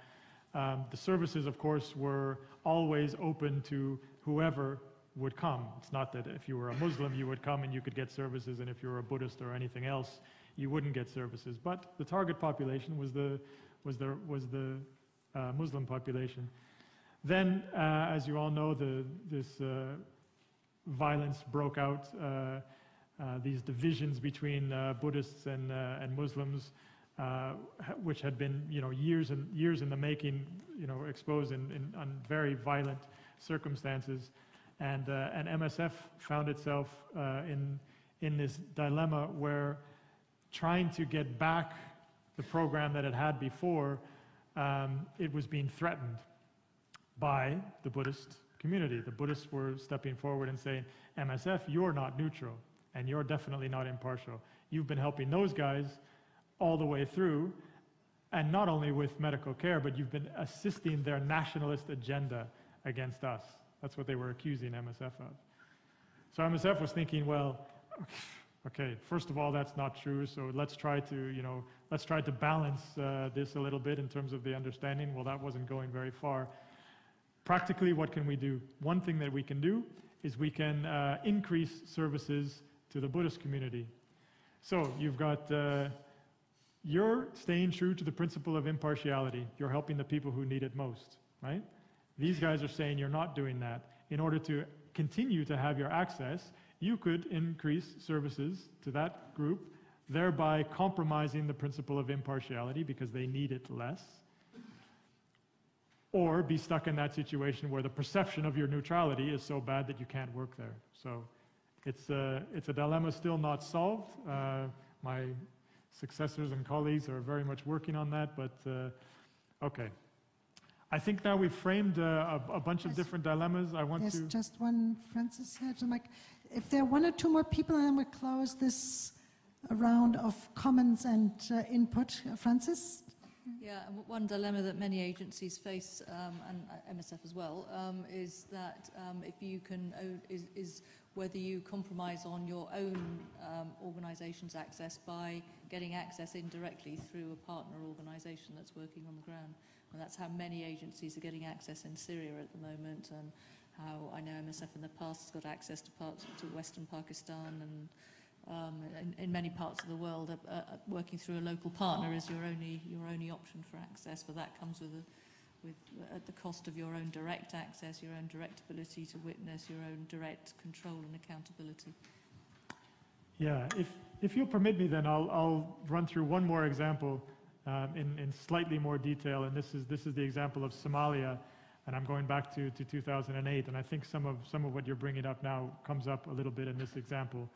The services, of course, were always open to whoever would come. It's not that if you were a Muslim, you would come and you could get services, and if you were a Buddhist or anything else, you wouldn't get services. But the target population was the Muslim population. Then, as you all know, this violence broke out. These divisions between Buddhists and Muslims, which had been, years in the making, exposed on very violent circumstances, and MSF found itself in this dilemma where trying to get back the program that it had before, it was being threatened by the Buddhist community. The Buddhists were stepping forward and saying, MSF, you're not neutral, and you're definitely not impartial. You've been helping those guys all the way through, and not only with medical care, but you've been assisting their nationalist agenda against us. That's what they were accusing MSF of. So MSF was thinking, well, okay, first of all, that's not true, so let's try to balance this a little bit in terms of the understanding. Well, that wasn't going very far. Practically, what can we do? One thing that we can do is we can increase services to the Buddhist community. So you've got, you're staying true to the principle of impartiality. You're helping the people who need it most, right? These guys are saying you're not doing that. In order to continue to have your access, you could increase services to that group, thereby compromising the principle of impartiality because they need it less, or be stuck in that situation where the perception of your neutrality is so bad that you can't work there. So it's a dilemma still not solved. My successors and colleagues are very much working on that, but okay. I think now we've framed a bunch of different dilemmas. I want to... There's just one, Francis here. If there are one or two more people, and then we'll close this round of comments and input. Francis? Yeah, and one dilemma that many agencies face, and MSF as well, is that if you can is whether you compromise on your own organisation's access by getting access indirectly through a partner organisation that's working on the ground. And that's how many agencies are getting access in Syria at the moment, and how I know MSF in the past has got access to parts to Western Pakistan, and in many parts of the world, working through a local partner is your only option for access, but that comes at the cost of your own direct access, your own direct ability to witness, your own direct control and accountability. Yeah, if you'll permit me, then I'll run through one more example in slightly more detail, and this is the example of Somalia, and I'm going back to 2008, and I think some of what you're bringing up now comes up a little bit in this example.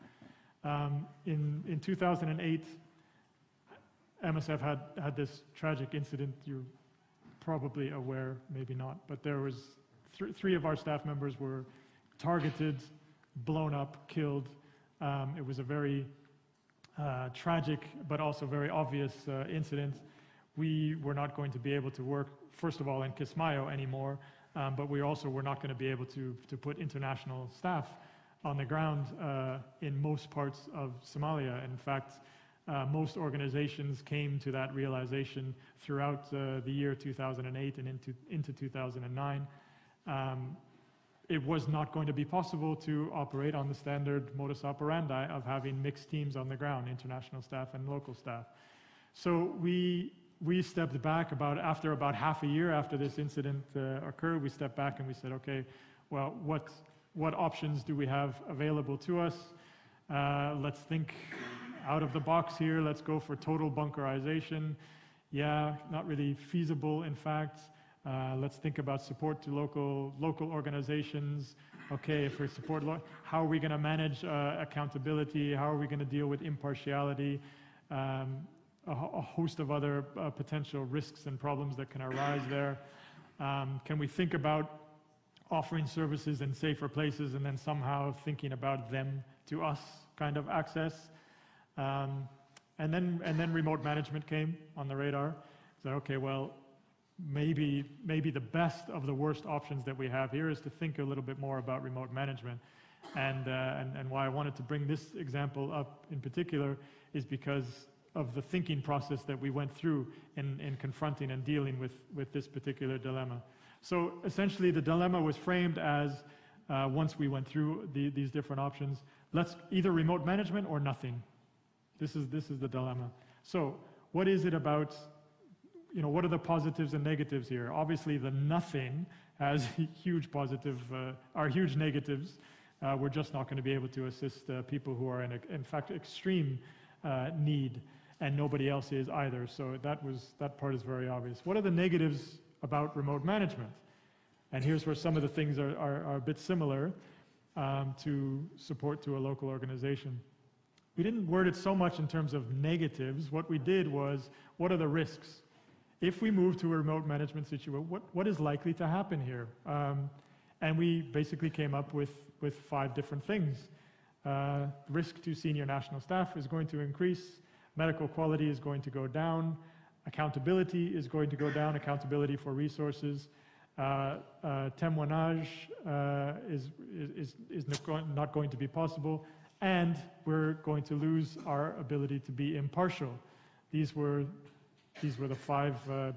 In 2008, MSF had this tragic incident. You're probably aware, maybe not, but there was three of our staff members were targeted, blown up, killed. It was a very tragic but also very obvious incident. We were not going to be able to work, first of all, in Kismayo anymore, but we also were not going to be able to put international staff on the ground in most parts of Somalia. In fact, most organizations came to that realization throughout the year 2008 and into 2009. It was not going to be possible to operate on the standard modus operandi of having mixed teams on the ground, international staff and local staff. So we stepped back after about half a year after this incident occurred. We stepped back and we said, okay, well, what options do we have available to us? Let's think out of the box here. Let's go for total bunkerization. Yeah, not really feasible, in fact. Let's think about support to local organizations. Okay, if we support, how are we going to manage accountability? How are we going to deal with impartiality? A host of other potential risks and problems that can arise there. Can we think about offering services in safer places and then somehow thinking about them to us kind of access? And then remote management came on the radar. So okay, well, maybe the best of the worst options that we have here is to think a little bit more about remote management. And why I wanted to bring this example up in particular is because of the thinking process that we went through in confronting and dealing with this particular dilemma. So essentially the dilemma was framed as, once we went through these different options, let's either remote management or nothing. This is the dilemma. So what is it about, what are the positives and negatives here? Obviously the nothing has huge negatives. We're just not going to be able to assist people who are in fact extreme need, and nobody else is either. So that part is very obvious. What are the negatives about remote management? And here's where some of the things are a bit similar to support to a local organization. We didn't word it so much in terms of negatives. What we did was, what are the risks? If we move to a remote management situation, what is likely to happen here? And we basically came up with 5 different things. Risk to senior national staff is going to increase. Medical quality is going to go down. Accountability is going to go down, accountability for resources. Témoignage is not going to be possible. And we're going to lose our ability to be impartial. These were the 5,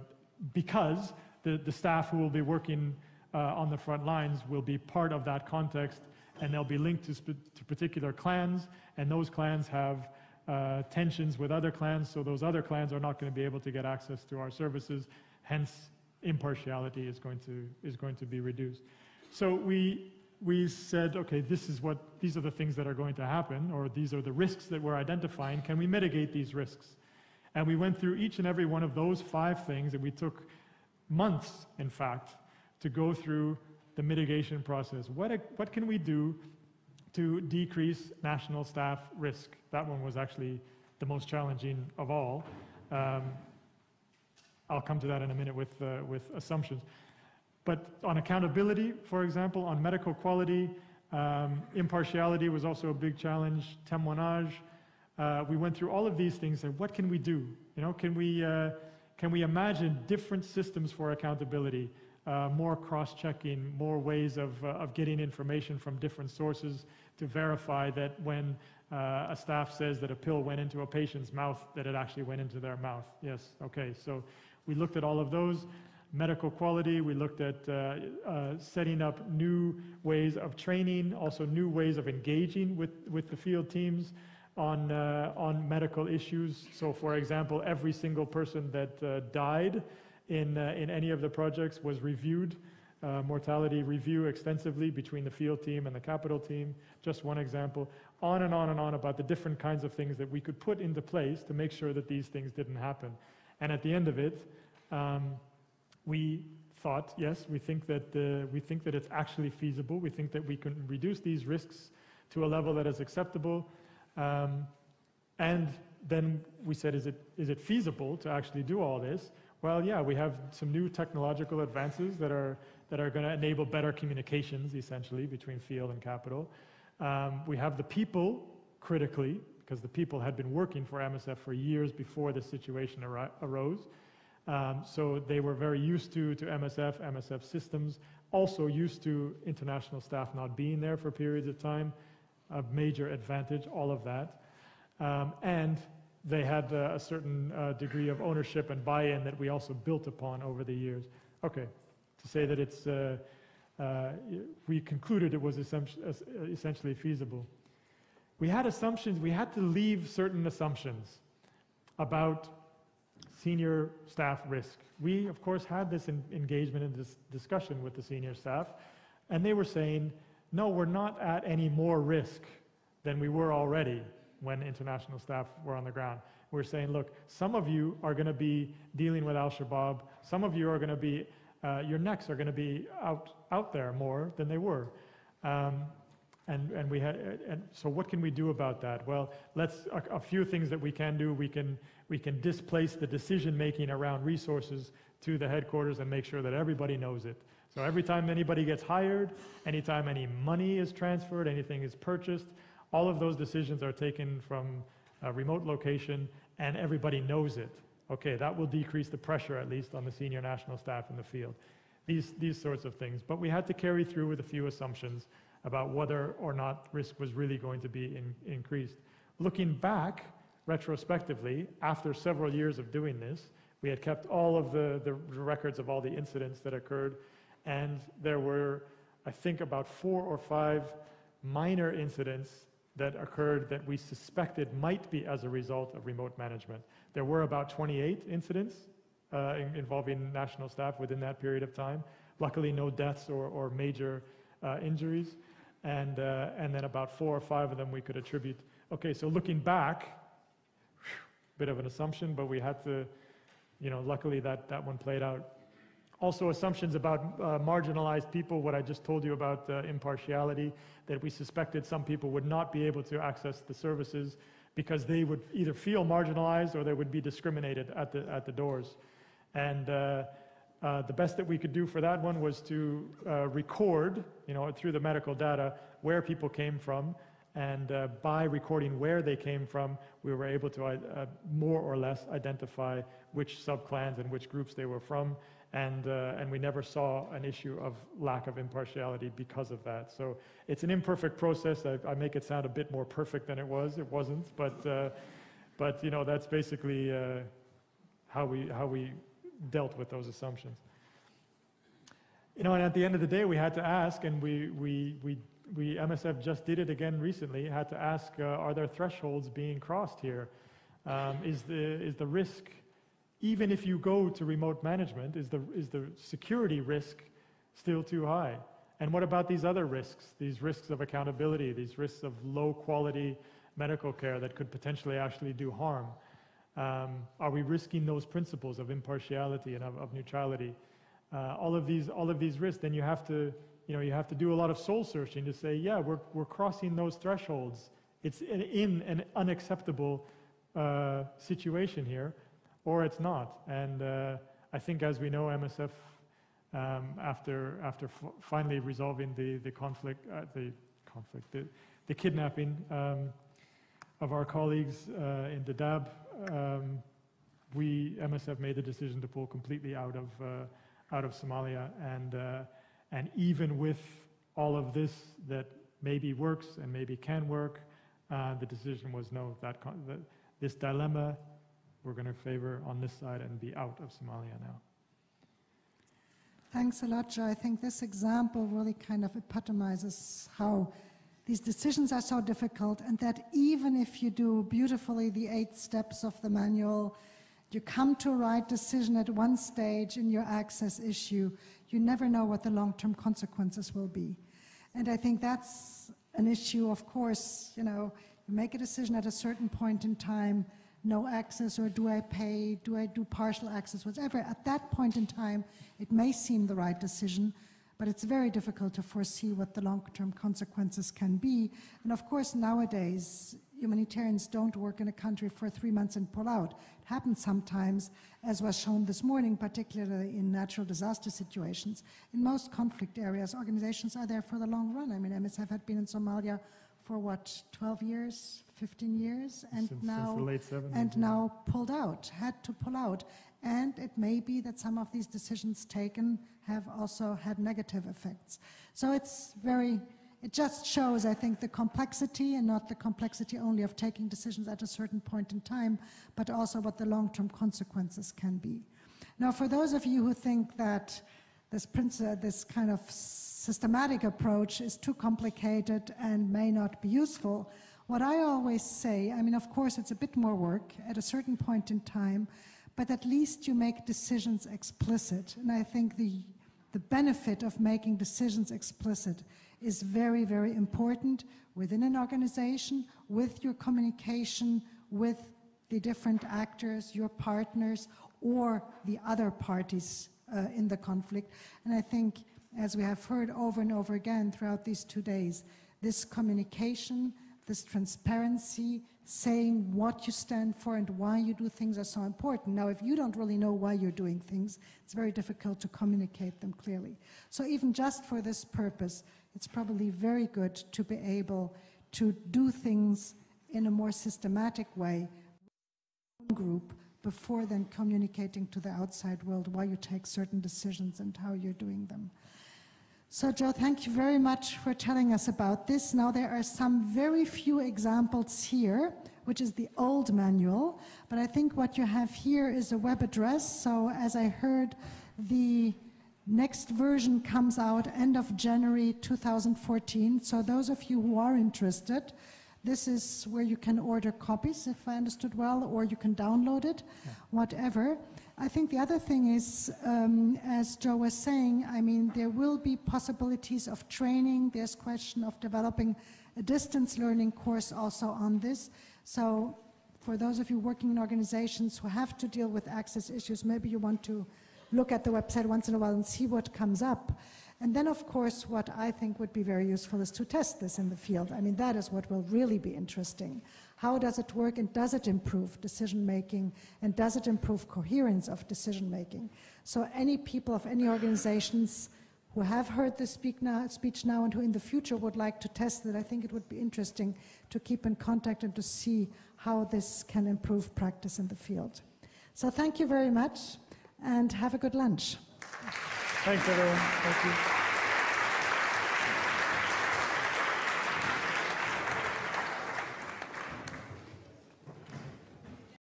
because the staff who will be working on the front lines will be part of that context, and they'll be linked to particular clans, and those clans have tensions with other clans, so those other clans are not going to be able to get access to our services. Hence, impartiality is going to be reduced. So we said, okay, these are the things that are going to happen, or these are the risks that we're identifying. Can we mitigate these risks? And we went through each and every one of those 5 things, and we took months, in fact, to go through the mitigation process. What can we do to decrease national staff risk? That one was actually the most challenging of all. I'll come to that in a minute with assumptions. But on accountability, for example, on medical quality, impartiality was also a big challenge. Témoignage. We went through all of these things, and what can we do? Can we imagine different systems for accountability, more cross-checking, more ways of getting information from different sources to verify that when a staff says that a pill went into a patient's mouth, that it actually went into their mouth? Yes, okay, so we looked at all of those. medical quality. We looked at setting up new ways of training, also new ways of engaging with the field teams on medical issues. So, for example, every single person that died in any of the projects was reviewed, mortality review extensively between the field team and the capital team. Just one example. On and on and on about the different kinds of things that we could put into place to make sure that these things didn't happen. And at the end of it, we thought, yes, we think that it's actually feasible. We think that we can reduce these risks to a level that is acceptable. And then we said, is it feasible to actually do all this? Well, yeah, we have some new technological advances that are going to enable better communications, essentially, between field and capital. We have the people, critically, because the people had been working for MSF for years before this situation arose. So they were very used to MSF systems, also used to international staff not being there for periods of time, a major advantage, all of that. And they had a certain degree of ownership and buy-in that we also built upon over the years. Okay, to say that it's, we concluded it was essentially feasible. We had assumptions, we had to leave certain assumptions about senior staff risk. We, of course, had this engagement and this discussion with the senior staff, and they were saying, no, we're not at any more risk than we were already when international staff were on the ground. We're saying, look, some of you are going to be dealing with Al-Shabaab, some of you are going to be, your necks are going to be out there more than they were. And so what can we do about that? Well, a few things that we can do. We can displace the decision-making around resources to the headquarters and make sure that everybody knows it. So every time anybody gets hired, anytime any money is transferred, anything is purchased, all of those decisions are taken from a remote location and everybody knows it. Okay, that will decrease the pressure, at least, on the senior national staff in the field. These sorts of things. But we had to carry through with a few assumptions about whether or not risk was really going to be increased. Looking back, retrospectively, after several years of doing this, we had kept all of the records of all the incidents that occurred, and there were, I think, about 4 or 5 minor incidents that occurred that we suspected might be as a result of remote management. There were about 28 incidents involving national staff within that period of time. Luckily, no deaths or major injuries. And then about 4 or 5 of them we could attribute. Okay, so looking back, bit of an assumption, but we had to, luckily that one played out. Also assumptions about marginalized people, what I just told you about impartiality, that we suspected some people would not be able to access the services because they would either feel marginalized or they would be discriminated at the doors. And the best that we could do for that one was to record, through the medical data, where people came from, and by recording where they came from, we were able to more or less identify which subclans and which groups they were from, and we never saw an issue of lack of impartiality because of that. So it's an imperfect process. I make it sound a bit more perfect than it was. It wasn't, but that's basically how we dealt with those assumptions. And at the end of the day, we had to ask, and MSF just did it again recently, had to ask, are there thresholds being crossed here? Is the risk, even if you go to remote management, is the security risk still too high? And what about these other risks, these risks of accountability, these risks of low quality medical care that could potentially actually do harm? Are we risking those principles of impartiality and of neutrality? All of these risks, then you have to do a lot of soul searching to say, yeah, we're crossing those thresholds. It's in an unacceptable situation here, or it's not. And I think, as we know, MSF, after finally resolving the kidnapping of our colleagues in Dadaab, MSF made the decision to pull completely out of Somalia, and even with all of this that maybe works and maybe can work, the decision was no, this dilemma we're going to favor on this side and be out of Somalia now. Thanks a lot, Joe. I think this example really kind of epitomizes how these decisions are so difficult, and that even if you do beautifully the 8 steps of the manual, you come to a right decision at one stage in your access issue, you never know what the long-term consequences will be. And I think that's an issue, of course, you know, you make a decision at a certain point in time, no access, or do I pay, do I do partial access, whatever. At that point in time, it may seem the right decision, but it's very difficult to foresee what the long-term consequences can be. And of course, nowadays, humanitarians don't work in a country for 3 months and pull out. It happens sometimes, as was shown this morning, particularly in natural disaster situations. In most conflict areas, organizations are there for the long run. I mean, MSF had been in Somalia for what, 12 years, 15 years, and since now, the late 70s, and now pulled out, had to pull out. And it may be that some of these decisions taken have also had negative effects. So it's very, it just shows, I think, the complexity, and not the complexity only of taking decisions at a certain point in time, but also what the long-term consequences can be. Now, for those of you who think that this kind of systematic approach is too complicated and may not be useful, what I always say, I mean, of course, it's a bit more work at a certain point in time, but at least you make decisions explicit. And I think the benefit of making decisions explicit is very, very important within an organization, with your communication, with the different actors, your partners, or the other parties in the conflict. And I think, as we have heard over and over again throughout these 2 days, this communication, this transparency, saying what you stand for and why you do things are so important. Now, if you don't really know why you're doing things, it's very difficult to communicate them clearly. So even just for this purpose, it's probably very good to be able to do things in a more systematic way group before then communicating to the outside world why you take certain decisions and how you're doing them. So, Joe, thank you very much for telling us about this. Now, there are some very few examples here, which is the old manual, but I think what you have here is a web address. So, as I heard, the next version comes out end of January 2014. So, those of you who are interested, this is where you can order copies, if I understood well, or you can download it, whatever. I think the other thing is, as Joe was saying, I mean, there will be possibilities of training. There's question of developing a distance learning course also on this. So for those of you working in organizations who have to deal with access issues, maybe you want to look at the website once in a while and see what comes up. And then, of course, what I think would be very useful is to test this in the field. I mean, that is what will really be interesting. How does it work, and does it improve decision-making, and does it improve coherence of decision-making? So any people of any organizations who have heard this speech now and who in the future would like to test it, I think it would be interesting to keep in contact and to see how this can improve practice in the field. So thank you very much, and have a good lunch. Thanks, everyone. Thank you.